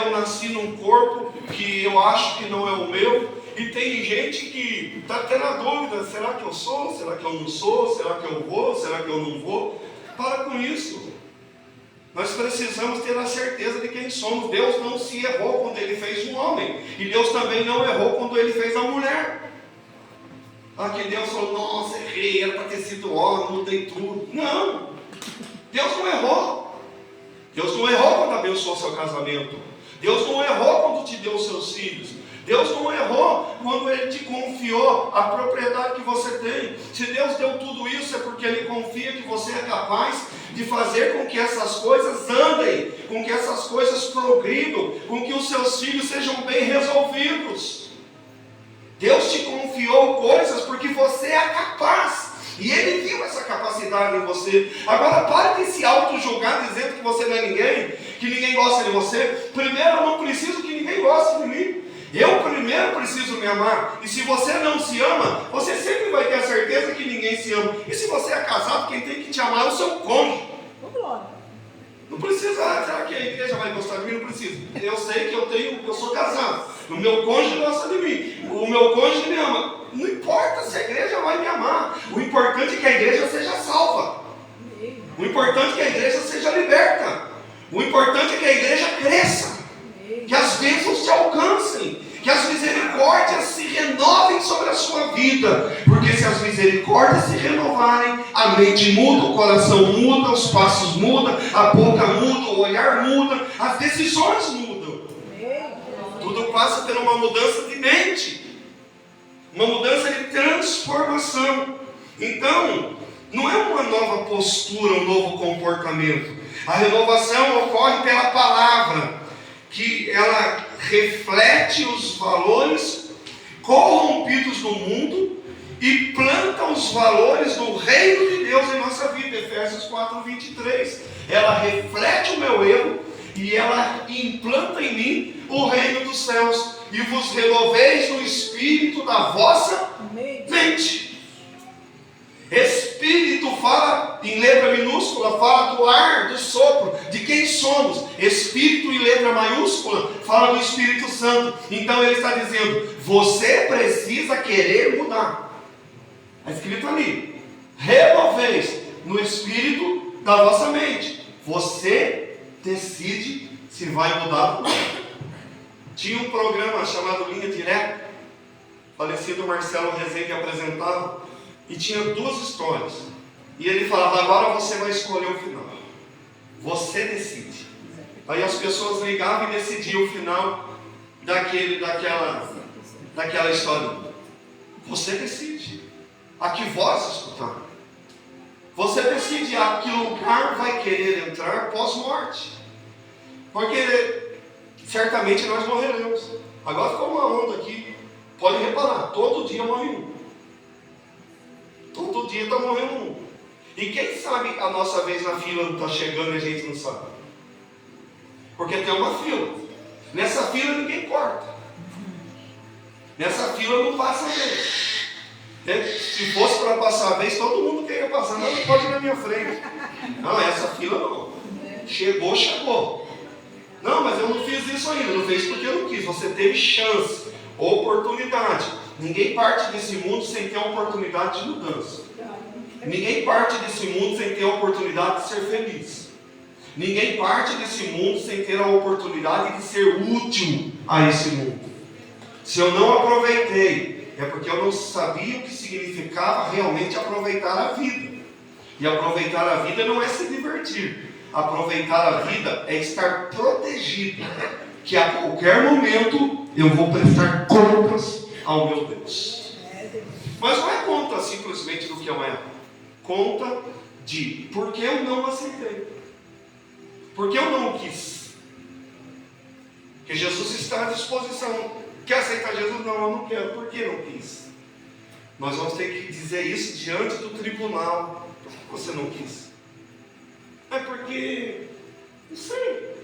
eu nasci num corpo que eu acho que não é o meu. E tem gente que está tendo a dúvida, será que eu sou? Será que eu não sou? Será que eu vou? Será que eu não vou? Para com isso. Nós precisamos ter a certeza de quem somos. Deus não se errou quando Ele fez um homem. E Deus também não errou quando Ele fez a mulher. Que Deus falou, nossa, errei, era para ter sido homem, mudei tudo. Não. Deus não errou. Deus não errou quando abençoou seu casamento. Deus não errou quando te deu seus filhos. Deus não errou quando Ele te confiou a propriedade que você tem. Se Deus deu tudo isso, é porque Ele confia que você é capaz de fazer com que essas coisas andem, com que essas coisas progridam, com que os seus filhos sejam bem resolvidos. Deus te confiou coisas porque você é capaz. E Ele viu essa capacidade em você. Agora pare de se auto-julgar dizendo que você não é ninguém, que ninguém gosta de você. Primeiro, eu não preciso que ninguém goste de mim. Eu primeiro preciso me amar. E se você não se ama, você sempre vai ter a certeza que ninguém se ama. E se você é casado, quem tem que te amar é o seu cônjuge. Não precisa, será que a igreja vai gostar de mim? Não precisa. Eu sei que eu sou casado. O meu cônjuge gosta de mim. O meu cônjuge me ama. Não importa se a igreja vai me amar. O importante é que a igreja seja salva. O importante é que a igreja seja liberta. O importante é que a igreja cresça. Que as bênçãos te alcancem. Que as misericórdias se renovem sobre a sua vida. Porque se as misericórdias se renovarem, a mente muda, o coração muda, os passos mudam, a boca muda, o olhar muda, as decisões mudam. Tudo passa por uma mudança de mente. Uma mudança de transformação. Então, não é uma nova postura, um novo comportamento. A renovação ocorre pela palavra, que ela reflete os valores corrompidos do mundo e planta os valores do reino de Deus em nossa vida. Efésios 4:23. Ela reflete o meu erro e ela implanta em mim o reino dos céus. E vos renoveis no espírito da vossa mente. Espírito fala em letra minúscula, fala do ar, do sopro, de quem somos. Espírito em letra maiúscula fala do Espírito Santo. Então ele está dizendo, você precisa querer mudar. Está escrito ali, renoveis no espírito da vossa mente. Você decide se vai mudar ou não. Tinha um programa chamado Linha Direta, falecido Marcelo Rezende apresentava, e tinha duas histórias. E ele falava, agora você vai escolher o final. Você decide. Aí as pessoas ligavam e decidiam o final daquela história. Você decide. A que voz escutar. Você decide a que lugar vai querer entrar pós-morte. Porque certamente nós morreremos. Agora ficou uma onda aqui. Pode reparar, todo dia morre um. Todo dia está morrendo um. E quem sabe a nossa vez na fila está chegando e a gente não sabe? Porque tem uma fila. Nessa fila ninguém corta. Nessa fila não passa a vez. Se fosse para passar a vez, todo mundo queria passar. Não pode ir na minha frente. Não, essa fila não. Chegou, chegou. Não, mas eu não fiz isso ainda. Não fez porque eu não quis. Você teve chance, oportunidade. Ninguém parte desse mundo sem ter a oportunidade de mudança. Ninguém parte desse mundo sem ter a oportunidade de ser feliz. Ninguém parte desse mundo sem ter a oportunidade de ser útil a esse mundo. Se eu não aproveitei, é porque eu não sabia o que significava realmente aproveitar a vida. E aproveitar a vida não é se divertir. Aproveitar a vida é estar protegido. Que a qualquer momento eu vou prestar contas ao meu Deus. Mas não é conta simplesmente do que eu era. Conta de por que eu não aceitei. Por que eu não quis. Porque Jesus está à disposição. Quer aceitar Jesus? Não, eu não quero. Por que não quis? Nós vamos ter que dizer isso diante do tribunal. Por que você não quis? É porque, não sei.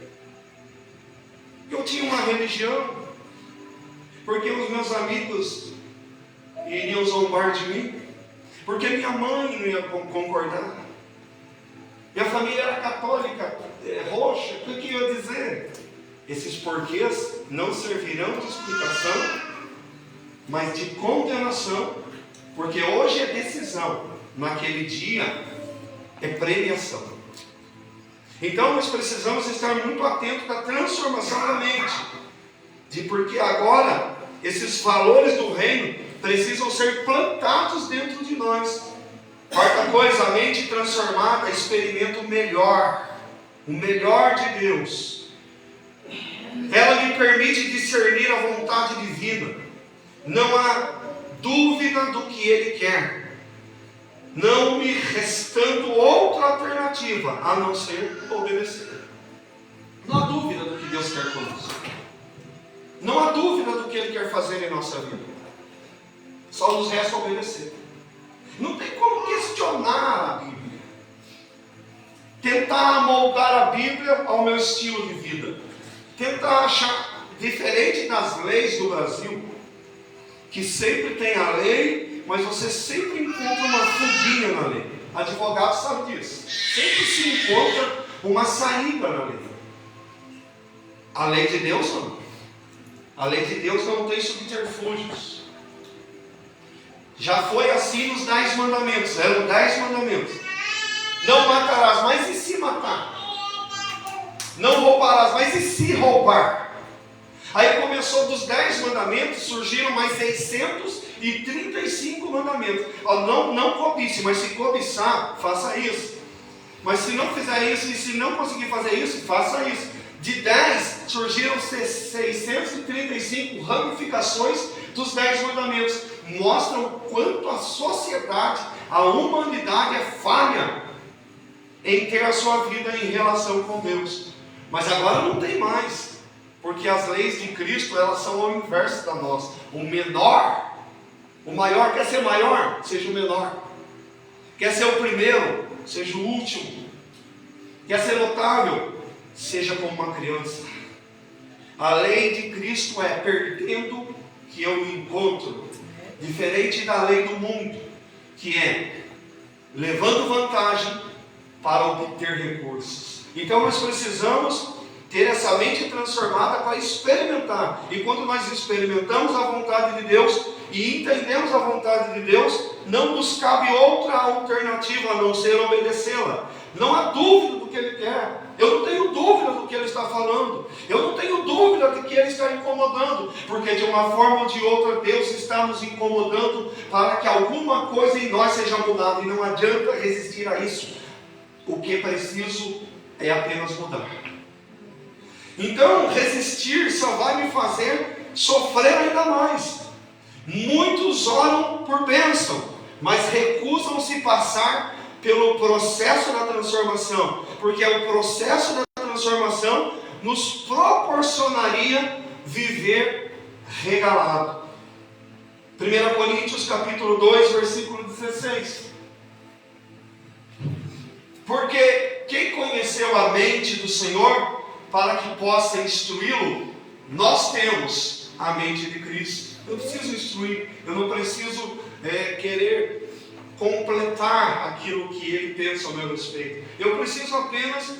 Eu tinha uma religião. Porque os meus amigos iriam zombar de mim. Porque minha mãe não ia concordar. Minha família era católica, roxa. O que eu ia dizer? Esses porquês não servirão de explicação, mas de condenação. Porque hoje é decisão. Naquele dia é premiação. Então nós precisamos estar muito atentos à transformação da mente. Porque agora esses valores do reino precisam ser plantados dentro de nós. Quarta coisa, a mente transformada experimenta o melhor de Deus. Ela me permite discernir a vontade divina. Não há dúvida do que Ele quer, não me restando outra alternativa a não ser obedecer. Não há dúvida do que Deus quer conosco. Não há dúvida do que Ele quer fazer em nossa vida. Só nos resta obedecer. Não tem como questionar a Bíblia. Tentar moldar a Bíblia ao meu estilo de vida. Tentar achar, diferente das leis do Brasil, que sempre tem a lei, mas você sempre encontra uma fuguinha na lei. Advogado sabe disso. Sempre se encontra uma saída na lei. A lei de Deus não. A lei de Deus não tem subterfúgios. Já foi assim nos 10 mandamentos. Eram 10 mandamentos. Não matarás, mas e se matar? Não roubarás, mas e se roubar? Aí começou dos 10 mandamentos, surgiram mais 635 mandamentos. Não cobice, mas se cobiçar, faça isso. Mas se não fizer isso, e se não conseguir fazer isso, faça isso. De 10, surgiram 635 ramificações dos 10 mandamentos. Mostram o quanto a sociedade, a humanidade é falha em ter a sua vida em relação com Deus. Mas agora não tem mais. Porque as leis de Cristo, elas são o inverso da nossa. O menor, o maior, quer ser maior? Seja o menor. Quer ser o primeiro? Seja o último. Quer ser notável? Seja como uma criança. A lei de Cristo é perdendo que eu me encontro. Diferente da lei do mundo, que é levando vantagem para obter recursos. Então nós precisamos ter essa mente transformada para experimentar. E quando nós experimentamos a vontade de Deus e entendemos a vontade de Deus, não nos cabe outra alternativa a não ser obedecê-la. Não há dúvida do que Ele quer. Eu não tenho dúvida do que ele está falando. Eu não tenho dúvida de que ele está incomodando. Porque de uma forma ou de outra, Deus está nos incomodando para que alguma coisa em nós seja mudada. E não adianta resistir a isso. O que é preciso é apenas mudar. Então, resistir só vai me fazer sofrer ainda mais. Muitos oram por bênção, mas recusam-se passar pelo processo da transformação, porque o processo da transformação nos proporcionaria viver regalado. 1 Coríntios capítulo 2, versículo 16. Porque quem conheceu a mente do Senhor para que possa instruí-lo? Nós temos a mente de Cristo. Eu preciso instruir, eu não preciso querer completar aquilo que ele pensa ao meu respeito. Eu preciso apenas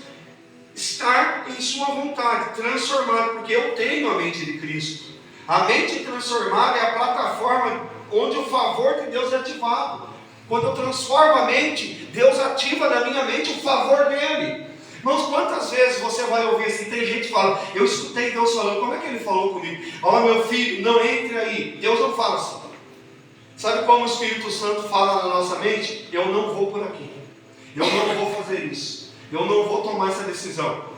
estar em sua vontade, transformado, porque eu tenho a mente de Cristo. A mente transformada é a plataforma onde o favor de Deus é ativado. Quando eu transformo a mente, Deus ativa na minha mente o favor dele. Irmãos, quantas vezes você vai ouvir assim, tem gente que fala, eu escutei Deus falando, como é que ele falou comigo? Ó, meu filho, não entre aí. Deus não fala assim. Sabe como o Espírito Santo fala na nossa mente? Eu não vou por aqui. Eu não vou fazer isso. Eu não vou tomar essa decisão.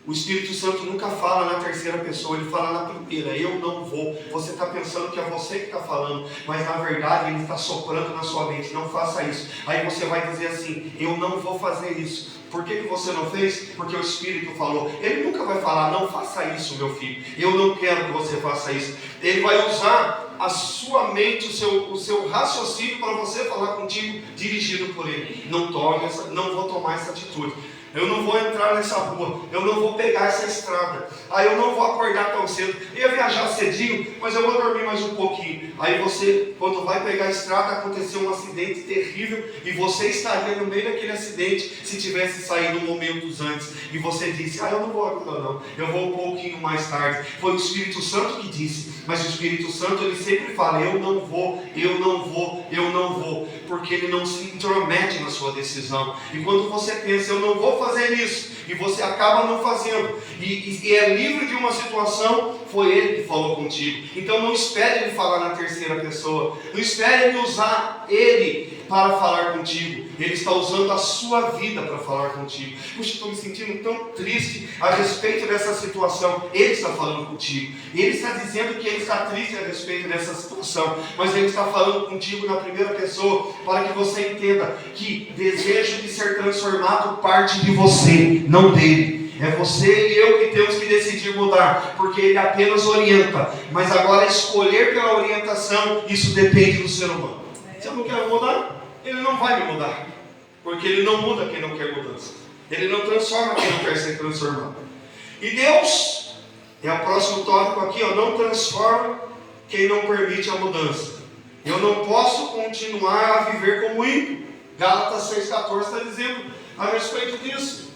O Espírito Santo nunca fala na terceira pessoa, ele fala na primeira. Eu não vou. Você está pensando que é você que está falando, mas na verdade ele está soprando na sua mente. Não faça isso. Aí você vai dizer assim, eu não vou fazer isso. Por que você não fez? Porque o Espírito falou. Ele nunca vai falar, não faça isso, meu filho. Eu não quero que você faça isso. Ele vai usar a sua mente, o seu raciocínio para você falar contigo, dirigido por ele. Não vou tomar essa atitude. Eu não vou entrar nessa rua, eu não vou pegar essa estrada, aí eu não vou acordar tão cedo, eu ia viajar cedinho, mas eu vou dormir mais um pouquinho. Aí você, quando vai pegar a estrada, aconteceu um acidente terrível, e você estaria no meio daquele acidente, se tivesse saído momentos antes, e você disse, eu não vou agora não, eu vou um pouquinho mais tarde. Foi o Espírito Santo que disse, mas o Espírito Santo ele sempre fala, eu não vou, porque ele não se intromete na sua decisão. E quando você pensa, eu não vou fazer isso, e você acaba não fazendo, e é livre de uma situação, foi ele que falou contigo. Então não espere ele falar na terceira pessoa, não espere ele usar ele para falar contigo. Ele está usando a sua vida para falar contigo. Puxa, estou me sentindo tão triste a respeito dessa situação. Ele está falando contigo, ele está dizendo que ele está triste a respeito dessa situação, mas ele está falando contigo na primeira pessoa, para que você entenda que desejo de ser transformado parte de você, não dele. É você e eu que temos que decidir mudar, porque ele apenas orienta, mas agora escolher pela orientação, isso depende do ser humano. Se eu não quero mudar, ele não vai me mudar, porque ele não muda quem não quer mudança, ele não transforma quem não quer ser transformado. E Deus, é o próximo tópico aqui, não transforma quem não permite a mudança. Eu não posso continuar a viver como ímpio. Gálatas 6,14 está dizendo a respeito disso.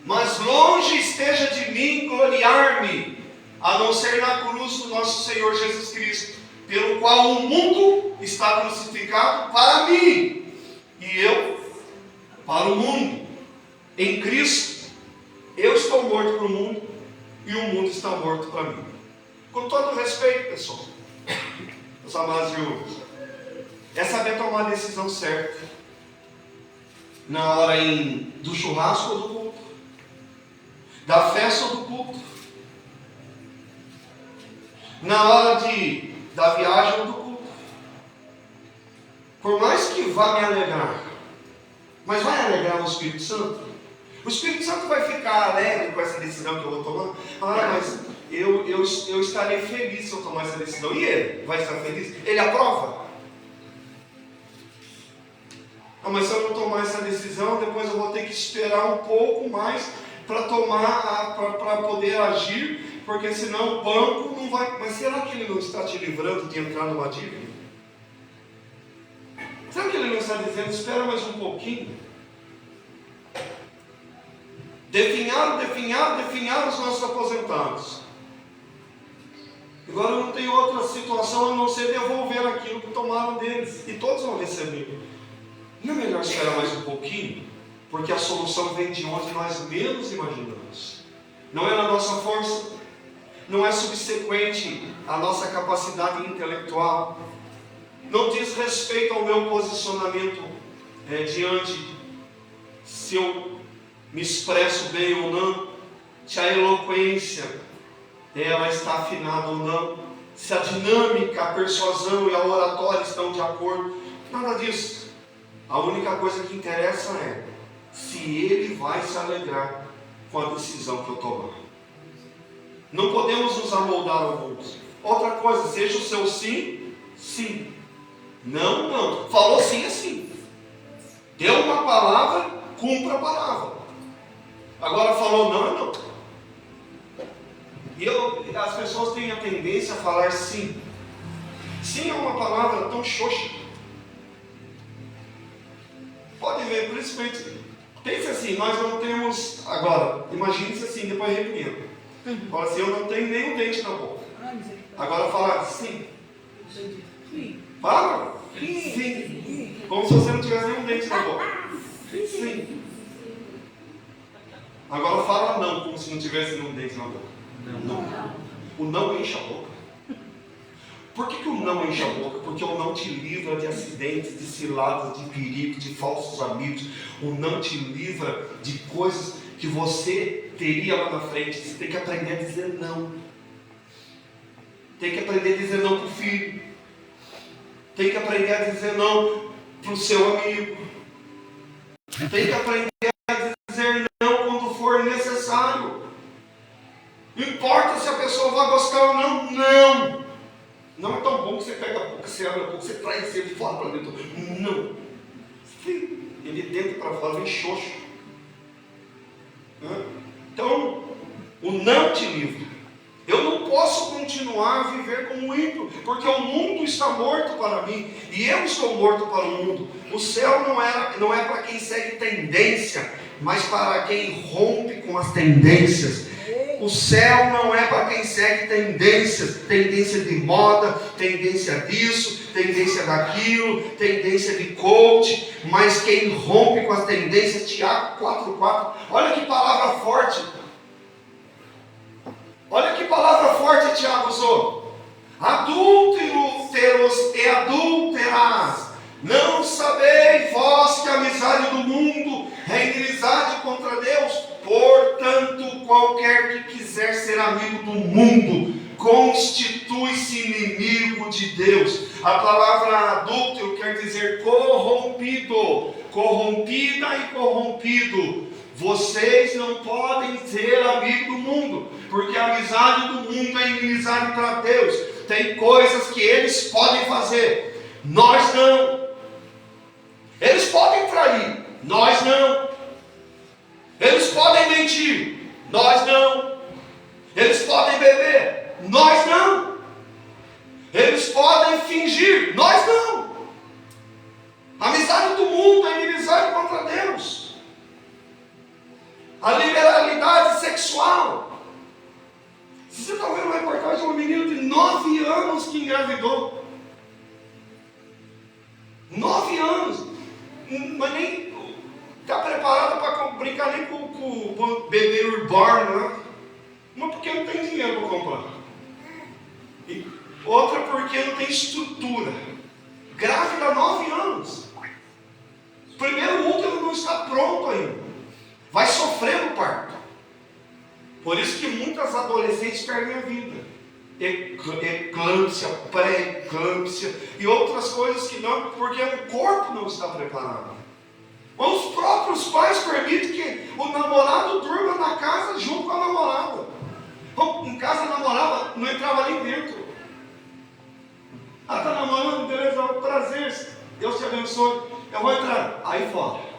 Mas longe esteja de mim gloriar-me, a não ser na cruz do nosso Senhor Jesus Cristo, pelo qual o mundo está crucificado para mim, e eu para o mundo. Em Cristo, eu estou morto para o mundo, e o mundo está morto para mim. Com todo respeito, pessoal, meus amados irmãos, é saber tomar a decisão certa, na hora do churrasco ou do culto, da festa ou do culto, na hora da viagem ou do culto. Por mais que vá me alegrar, mas vai alegrar o Espírito Santo? O Espírito Santo vai ficar alegre com essa decisão que eu vou tomar? Mas eu estarei feliz se eu tomar essa decisão. E ele vai estar feliz? Ele aprova? Mas se eu não tomar essa decisão, depois eu vou ter que esperar um pouco mais para poder agir, porque senão o banco não vai. Mas será que ele não está te livrando de entrar numa dívida? Será que ele não está dizendo, espera mais um pouquinho? Definharam os nossos aposentados. Agora não tem outra situação a não ser devolver aquilo que tomaram deles, e todos vão receber. Não é melhor esperar mais um pouquinho? Porque a solução vem de onde nós menos imaginamos. Não é na nossa força, não é subsequente à nossa capacidade intelectual, não diz respeito ao meu posicionamento diante se eu me expresso bem ou não, se a eloquência ela está afinada ou não, se a dinâmica, a persuasão e a oratória estão de acordo. Nada disso. A única coisa que interessa é se ele vai se alegrar com a decisão que eu tomar. Não podemos nos amoldar ao mundo. Outra coisa, seja o seu sim, sim. Não, não. Falou sim, é sim. Deu uma palavra, cumpra a palavra. Agora falou não, é não. E as pessoas têm a tendência a falar sim. Sim é uma palavra tão xoxa. Pode ver, principalmente. Pense assim, nós não temos. Agora, imagine-se assim, depois repreenda. Fala assim, eu não tenho nenhum dente na boca. Agora fala sim. Fala. Sim. Como se você não tivesse nenhum dente na boca. Sim. Agora fala não, como se não tivesse nenhum dente na boca. Não. O não enche a boca. Por que o não enche a boca? Porque o não te livra de acidentes, de ciladas, de perigo, de falsos amigos. O não te livra de coisas que você teria lá na frente. Você tem que aprender a dizer não. Tem que aprender a dizer não para o filho. Tem que aprender a dizer não para o seu amigo. Tem que aprender a dizer não quando for necessário. Não importa se a pessoa vai gostar ou não. Não. Não é tão bom que você pega a boca, você abre a boca, você traz ele de fora para dentro. Não. Sim. Ele dentro para fora vem xoxo. Então, o não te livra. Eu não posso continuar a viver como um ímpio, porque o mundo está morto para mim, e eu estou morto para o mundo. O céu não é para quem segue tendência, mas para quem rompe com as tendências. O céu não é para quem segue tendências, tendência de moda, tendência disso, tendência daquilo, tendência de coach, mas quem rompe com as tendências. Tiago 4,4, olha que palavra forte. Olha que palavra forte Tiago usou. Adúlteros e adúlteras, não sabei vós que a amizade do mundo é inimizade contra Deus? Portanto, qualquer que quiser ser amigo do mundo, constitui-se inimigo de Deus. A palavra adúltero quer dizer corrompido, corrompida e corrompido. Vocês não podem ser amigo do mundo, porque a amizade do mundo é inimizade para Deus. Tem coisas que eles podem fazer, nós não. Eles podem trair, nós não. Eles podem mentir, nós não. Eles podem beber, nós não. Eles podem fingir, nós não. A amizade do mundo é inimizade contra Deus. A liberalidade sexual. Você está vendo uma reportagem de uma menina de 9 anos que engravidou. 9 anos. Mas nem está preparada para brincar nem com o bebê reborn, né? Uma porque não tem dinheiro para comprar. E outra porque não tem estrutura. Grávida 9 anos. Primeiro, o útero não está pronto ainda. Vai sofrer no parto. Por isso que muitas adolescentes perdem a vida. Eclâmpsia, pré-eclâmpsia e outras coisas que não, porque o corpo não está preparado. Os próprios pais permitem que o namorado durma na casa junto com a namorada. Em casa a namorada não entrava nem dentro. Ah, está namorando, beleza, prazer, Deus te abençoe, eu vou entrar. Aí fora.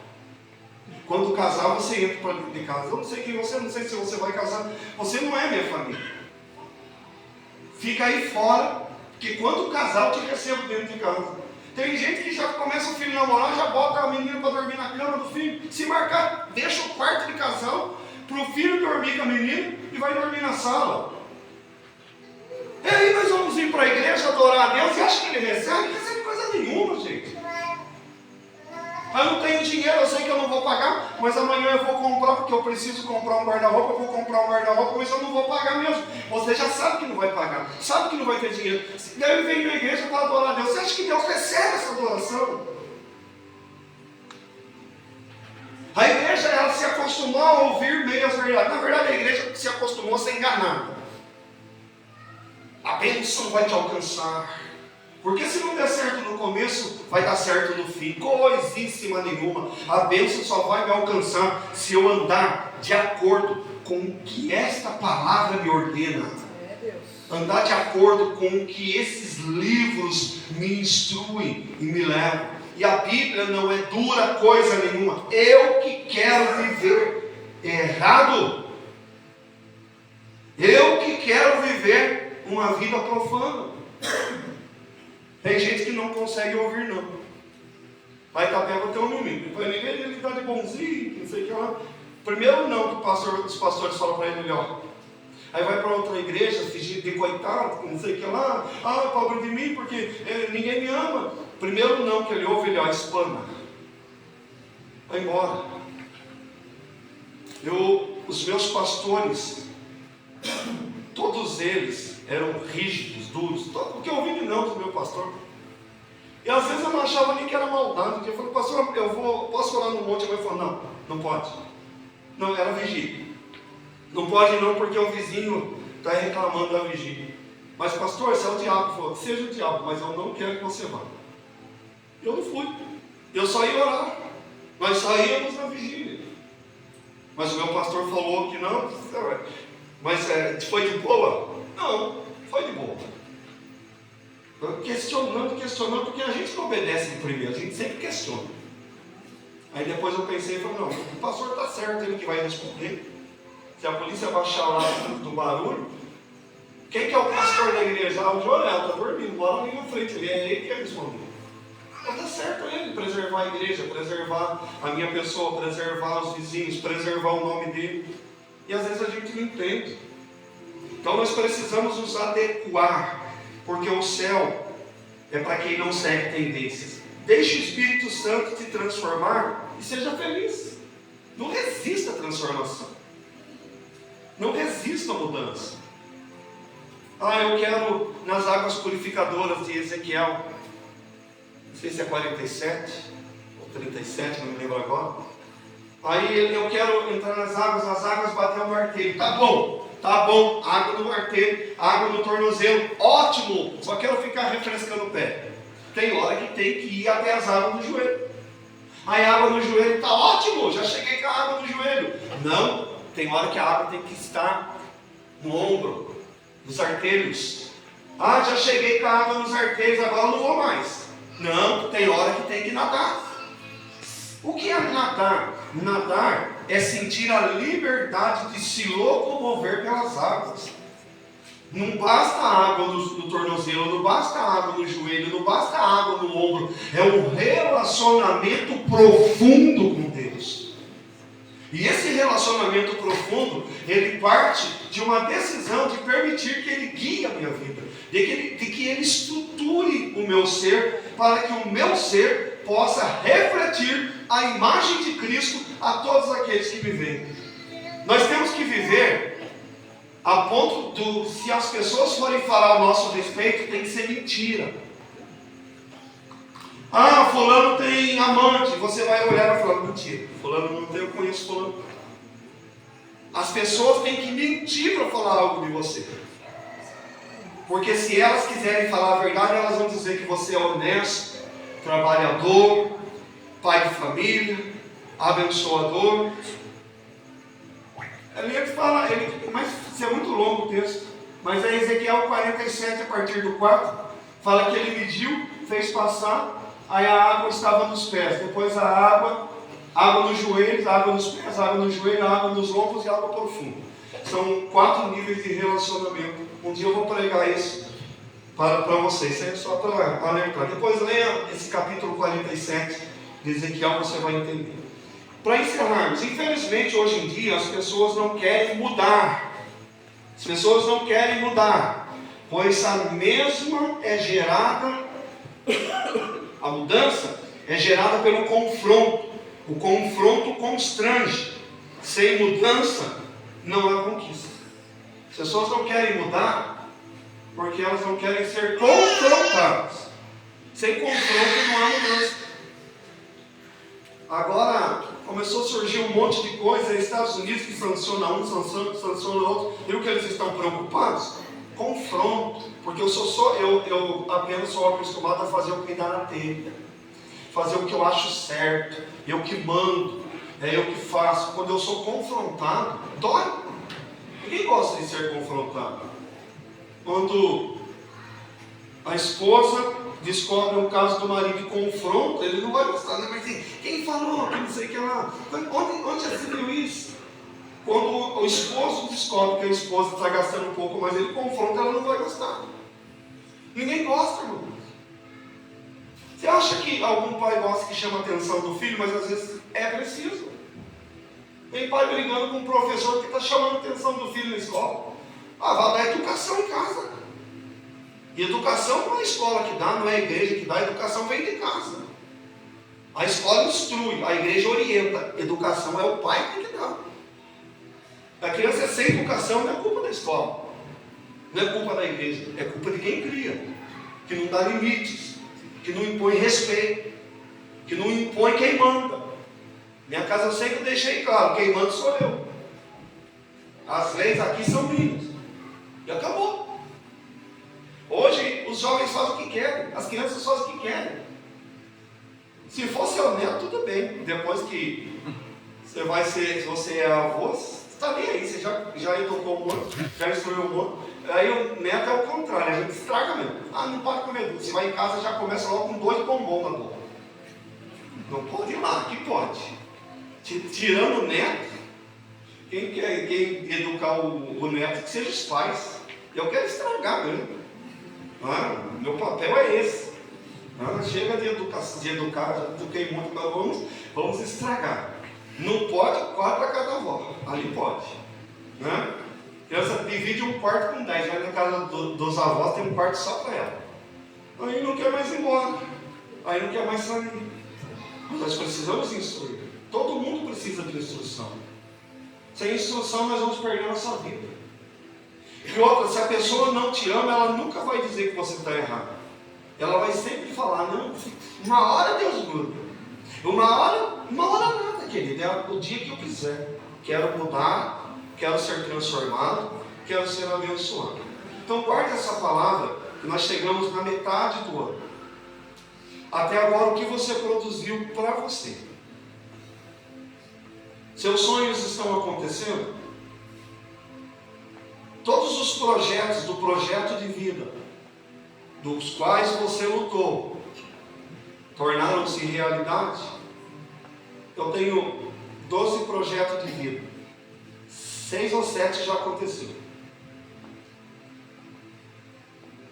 Quando casar, você entra para dentro de casa. Eu não sei quem você, não sei se você vai casar. Você não é minha família. Fica aí fora, porque quando casar eu te recebo dentro de casa. Tem gente que já começa o filho a namorar, já bota a menina para dormir na cama do filho. Se marcar, deixa o quarto de casal para o filho dormir com a menina e vai dormir na sala. E aí nós vamos ir para a igreja adorar a Deus e acha que ele recebe? Não recebe coisa nenhuma, gente. Eu não tenho dinheiro, eu sei que eu não vou pagar, mas amanhã eu vou comprar, porque eu preciso comprar um guarda-roupa, eu vou comprar um guarda-roupa, mas eu não vou pagar mesmo. Você já sabe que não vai pagar, sabe que não vai ter dinheiro. Daí vem na igreja para adorar a Deus. Você acha que Deus recebe essa adoração? A igreja, ela se acostumou a ouvir meias verdades. Na verdade, a igreja se acostumou a ser enganada. A bênção vai te alcançar. Porque se não der certo no começo, vai dar certo no fim. Coisíssima nenhuma. A bênção só vai me alcançar se eu andar de acordo com o que esta palavra me ordena. Andar de acordo com o que esses livros me instruem e me levam. E a Bíblia não é dura coisa nenhuma. Eu que quero viver errado. Eu que quero viver uma vida profana. Tem gente que não consegue ouvir não. Vai Itapeva tem um domingo. Depois ninguém ele está de bonzinho, não sei o que lá. Primeiro não que os pastores falam para ele, ó. Aí vai para outra igreja, fingir de coitado, não sei o que lá. Ah, pobre de mim, porque ninguém me ama. Primeiro não que ele ouve, ele ó, espana. Vai embora. Os meus pastores, todos eles eram rígidos, duros. O que eu ouvi não do meu pastor. E às vezes eu não achava nem que era maldade. Eu falei, pastor, posso orar no monte? Ele falou, não pode. Não, era vigília. Não pode não, porque o vizinho está reclamando da vigília. Mas pastor, se é o diabo, falou, seja o diabo, mas eu não quero que você vá. Eu não fui. Eu só ia orar. Nós saímos na vigília. Mas o meu pastor falou que não. Mas foi de boa? Não, foi de boa. Questionando, porque a gente não obedece primeiro, a gente sempre questiona. Aí depois eu pensei e falei, não, o pastor está certo, ele que vai responder. Se a polícia baixar lá do barulho, quem que é o pastor da igreja? O Joel está dormindo, bora ali na frente, é ele que vai responder. Então está certo ele preservar a igreja, preservar a minha pessoa, preservar os vizinhos, preservar o nome dele. E às vezes a gente não entende. Então nós precisamos nos adequar, porque o céu é para quem não segue tendências. Deixe o Espírito Santo te transformar e seja feliz. Não resista à transformação. Não resista à mudança. Eu quero nas águas purificadoras de Ezequiel. Não sei se é 47 ou 37, não me lembro agora. Aí eu quero entrar nas águas bater o martelo. Tá bom, água no martelo, água no tornozelo, ótimo, só quero ficar refrescando o pé. Tem hora que tem que ir até as águas do joelho. Aí a água no joelho está ótimo, já cheguei com a água no joelho. Não, tem hora que a água tem que estar no ombro, nos artelhos. Já cheguei com a água nos artelhos, agora eu não vou mais. Não, tem hora que tem que nadar. O que é nadar? Nadar é sentir a liberdade de se locomover pelas águas. Não basta a água no tornozelo, não basta a água no joelho, não basta a água no ombro. É um relacionamento profundo com Deus. E esse relacionamento profundo, ele parte de uma decisão de permitir que Ele guie a minha vida. De que Ele estruture o meu ser, para que o meu ser possa refletir a imagem de Cristo a todos aqueles que me veem. Nós temos que viver a ponto se as pessoas forem falar ao nosso respeito, tem que ser mentira. Fulano tem amante, você vai olhar e falar, mentira, fulano não tem, eu conheço fulano. As pessoas têm que mentir para falar algo de você. Porque se elas quiserem falar a verdade, elas vão dizer que você é honesto, trabalhador, pai de família, abençoador. Ele fala, mas isso é muito longo o texto, mas é Ezequiel 47, a partir do 4, fala que ele mediu, fez passar, aí a água estava nos pés, depois a água nos joelhos, água nos pés, água no joelho, água nos lombos e água profunda. São 4 níveis de relacionamento. Um dia eu vou pregar isso para vocês, é só para alertar. Depois leia esse capítulo 47 de Ezequiel, você vai entender. Para encerrarmos, infelizmente hoje em dia as pessoas não querem mudar. As pessoas não querem mudar, pois a mesma é gerada, a mudança é gerada pelo confronto. O confronto constrange. Sem mudança, não há conquista. As pessoas não querem mudar porque elas não querem ser confrontadas. Sem confronto não há mudança. Agora começou a surgir um monte de coisa, Estados Unidos que sanciona um, sanciona outro, e o que eles estão preocupados? Confronto, porque eu apenas sou acostumado a fazer o que me dá na telha, fazer o que eu acho certo, eu que mando, é eu que faço. Quando eu sou confrontado, dói. Ninguém gosta de ser confrontado. Quando a esposa descobre um caso do marido e confronta, ele não vai gostar, né? Mas assim, quem falou? Que não sei o que lá. Onde já se viu isso? Quando o esposo descobre que a esposa está gastando um pouco, mas ele confronta, ela não vai gostar. Ninguém gosta, irmão. Você acha que algum pai gosta que chama a atenção do filho, mas às vezes é preciso? Tem pai brigando com um professor que está chamando a atenção do filho na escola. Vai dar educação em casa. E educação não é a escola que dá, não é a igreja que dá, a educação vem de casa. A escola instrui, a igreja orienta, educação é o pai que tem que dar. A criança é sem educação, não é culpa da escola, não é culpa da igreja, é culpa de quem cria, que não dá limites, que não impõe respeito, que não impõe quem manda. Minha casa eu sempre deixei claro, quem manda sou eu. As leis aqui são minhas. E acabou. Hoje os jovens fazem o que querem, as crianças fazem o que querem. Se for seu neto, tudo bem. Depois que se você é avô, você está nem aí, você já educou um outro, já instruiu um outro. Aí o neto é o contrário, a gente estraga mesmo. Não pode comer doce. Você vai em casa, já começa logo com 2 bombons na boca. Não pode ir lá, aqui pode. Tirando o neto, quem educar o neto, que seja os pais. Eu quero estragar mesmo. Meu papel é esse. Chega de educar, já eduquei muito, mas vamos estragar. Não pode 4 a cada avó. Ali pode. Criança divide um quarto com 10, mas na casa dos avós tem um quarto só para ela. Aí não quer mais ir embora. Aí não quer mais sair. Nós precisamos instruir. Todo mundo precisa de instrução. Sem instrução nós vamos perder a nossa vida. E outra, se a pessoa não te ama, ela nunca vai dizer que você está errado. Ela vai sempre falar, não, uma hora Deus muda. Uma hora nada, querido. É o dia que eu quiser. Quero mudar, quero ser transformado, quero ser abençoado. Então guarde essa palavra, que nós chegamos na metade do ano. Até agora, o que você produziu para você? Seus sonhos estão acontecendo? Todos os projetos do projeto de vida, dos quais você lutou, tornaram-se realidade? Eu tenho 12 projetos de vida. 6 ou 7 já aconteceram.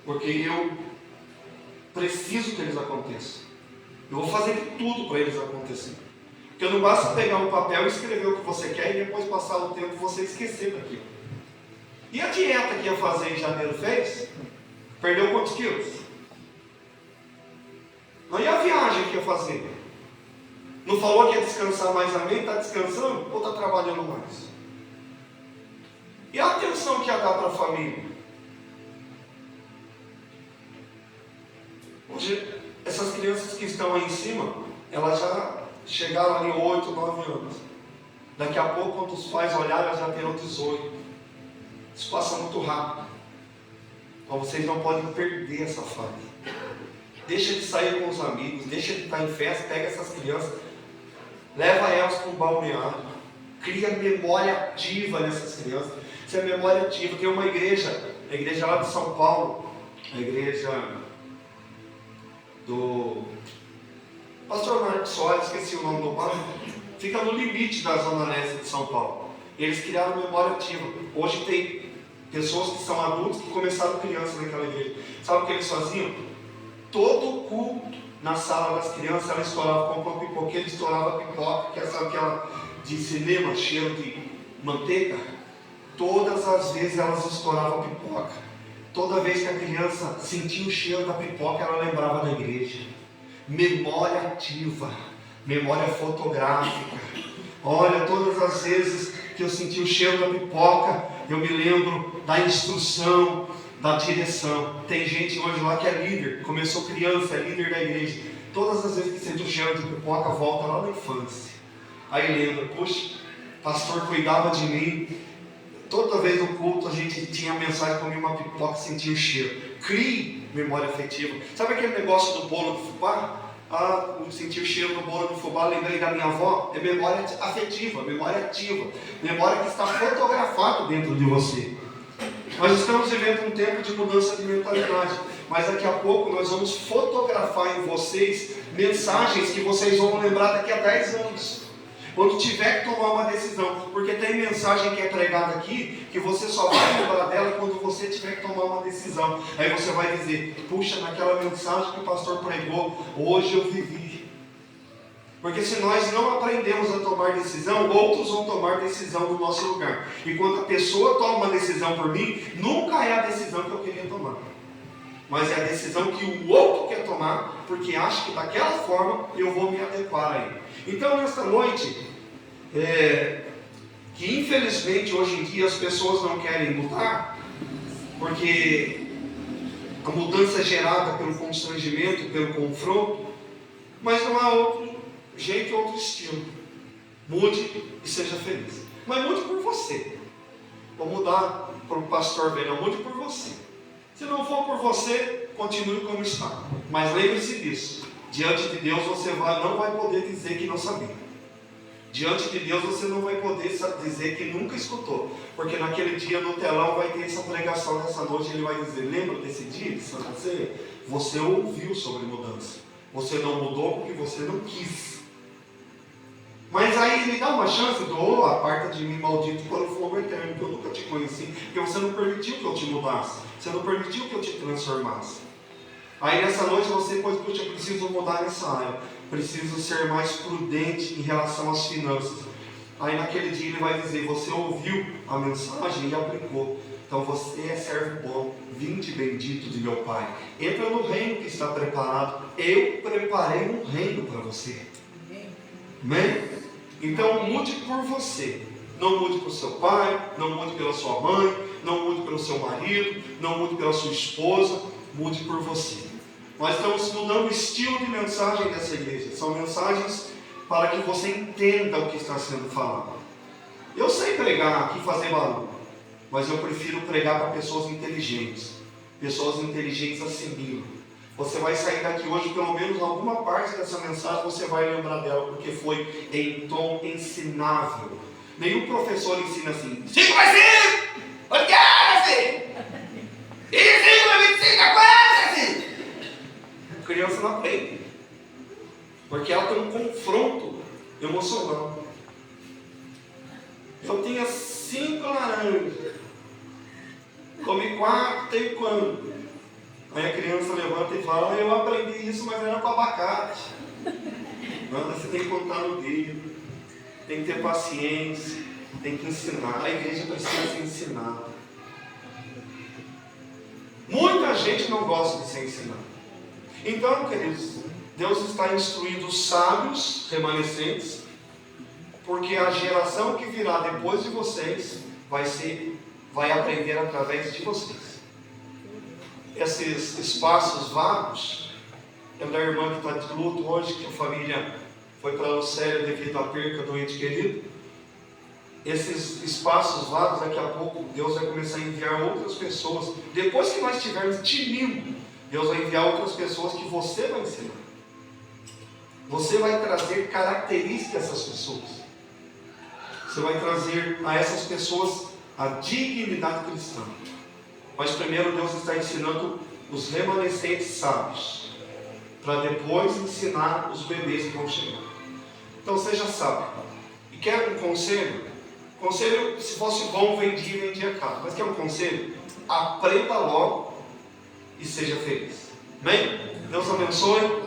Porque eu preciso que eles aconteçam. Eu vou fazer de tudo para eles acontecerem. Porque não basta pegar um papel e escrever o que você quer e depois passar o tempo você esquecer daquilo. E a dieta que ia fazer em janeiro fez? Perdeu quantos quilos? E a viagem que ia fazer? Não falou que ia descansar mais, amém? Está descansando ou está trabalhando mais? E a atenção que ia dar para a família? Hoje, essas crianças que estão aí em cima, elas já chegaram ali 8, 9 anos. Daqui a pouco, quando os pais olharem, elas já terão 18. Isso passa muito rápido. Então vocês não podem perder essa fase. Deixa de sair com os amigos, deixa de estar em festa, pega essas crianças, leva elas para um balneário, cria memória ativa nessas crianças. Isso é memória ativa. Tem uma igreja, a igreja lá de São Paulo, a igreja do pastor Marcos Soares, esqueci o nome do bairro, fica no limite da zona leste de São Paulo. Eles criaram memória ativa. Hoje tem pessoas que são adultos que começaram crianças naquela igreja. Sabe o que eles faziam? Todo culto na sala das crianças, ela estourava com uma pipoca, ele estourava a pipoca, que é, sabe aquela de cinema, cheiro de manteiga? Todas as vezes elas estouravam a pipoca. Toda vez que a criança sentia o cheiro da pipoca, ela lembrava da igreja. memória ativa, memória fotográfica. Olha, todas as vezes que eu senti o cheiro da pipoca, eu me lembro da instrução, da direção. Tem gente hoje lá que é líder, começou criança, é líder da igreja. Todas as vezes que sente o cheiro de pipoca, volta lá na infância. Aí lembra, puxa, o pastor cuidava de mim. Toda vez no culto a gente tinha a mensagem, comia uma pipoca, sentia o cheiro. Crie memória afetiva. Sabe aquele negócio do bolo de fubá? Eu senti o cheiro do bolo de fubá, lembrei da minha avó. É memória afetiva, memória ativa. Memória que está fotografada dentro de você. Nós estamos vivendo um tempo de mudança de mentalidade. Mas daqui a pouco nós vamos fotografar em vocês mensagens que vocês vão lembrar daqui a 10 anos. Quando tiver que tomar uma decisão, porque tem mensagem que é pregada aqui, que você só vai lembrar dela quando você tiver que tomar uma decisão. Aí você vai dizer, puxa, naquela mensagem que o pastor pregou, hoje eu vivi. Porque se nós não aprendemos a tomar decisão, outros vão tomar decisão no nosso lugar. E quando a pessoa toma uma decisão por mim, nunca é a decisão que eu queria tomar. Mas é a decisão que o outro quer tomar, porque acha que daquela forma eu vou me adequar a ele. Então, nesta noite, que infelizmente hoje em dia as pessoas não querem mudar, porque a mudança é gerada pelo constrangimento, pelo confronto, mas não há outro jeito, outro estilo. Mude e seja feliz. Mas mude por você. Vou mudar para o pastor ver, não mude por você. Se não for por você, continue como está. Mas lembre-se disso. Diante de Deus você não vai poder dizer que não sabia. Diante de Deus você não vai poder dizer que nunca escutou. Porque naquele dia no telão vai ter essa pregação nessa noite. Ele vai dizer, lembra desse dia de Santa Ceia? Você ouviu sobre mudança. Você não mudou porque você não quis. Mas aí ele dá uma chance, aparta de mim maldito para o fogo eterno, que eu nunca te conheci, porque você não permitiu que eu te mudasse, você não permitiu que eu te transformasse. Aí nessa noite você pode, puxa, eu preciso mudar nessa área, preciso ser mais prudente em relação às finanças. Aí naquele dia ele vai dizer, você ouviu a mensagem e aplicou, então você é servo bom, vinde bendito de meu Pai, entra no reino que está preparado, eu preparei um reino para você. Amém? Então mude por você, não mude por seu pai, não mude pela sua mãe, não mude pelo seu marido, não mude pela sua esposa, mude por você. Nós estamos mudando o estilo de mensagem dessa igreja, são mensagens para que você entenda o que está sendo falado. Eu sei pregar aqui, fazer barulho, mas eu prefiro pregar para pessoas inteligentes assimilam. Você vai sair daqui hoje, pelo menos alguma parte dessa mensagem você vai lembrar dela, porque foi em tom ensinável. Nenhum professor ensina assim, 5 mais 5, 8 assim, e 5 mais 25, assim. A criança não aprende, porque ela tem um confronto emocional. Eu tinha 5 laranjas, comi 4, tem quando? Aí a criança levanta e fala, eu aprendi isso, mas era com abacate. Não, você tem que contar no dedo, tem que ter paciência, tem que ensinar. A igreja precisa ser ensinada. Muita gente não gosta de ser ensinada. Então, queridos, Deus está instruindo os sábios remanescentes, porque a geração que virá depois de vocês vai aprender através de vocês. Esses espaços vagos, eu da irmã que está de luto hoje, que a família foi para a Lucélia devido à perca do ente querido. Esses espaços vagos, daqui a pouco Deus vai começar a enviar outras pessoas. Depois que nós estivermos tinindo, Deus vai enviar outras pessoas que você vai ensinar. Você vai trazer características dessas pessoas. Você vai trazer a essas pessoas a dignidade cristã. Mas primeiro Deus está ensinando os remanescentes sábios, para depois ensinar os bebês que vão chegar. Então seja sábio. E quer um conselho? Conselho, se fosse bom, vendia caro. Mas quer um conselho? Aprenda logo e seja feliz. Amém? Deus abençoe.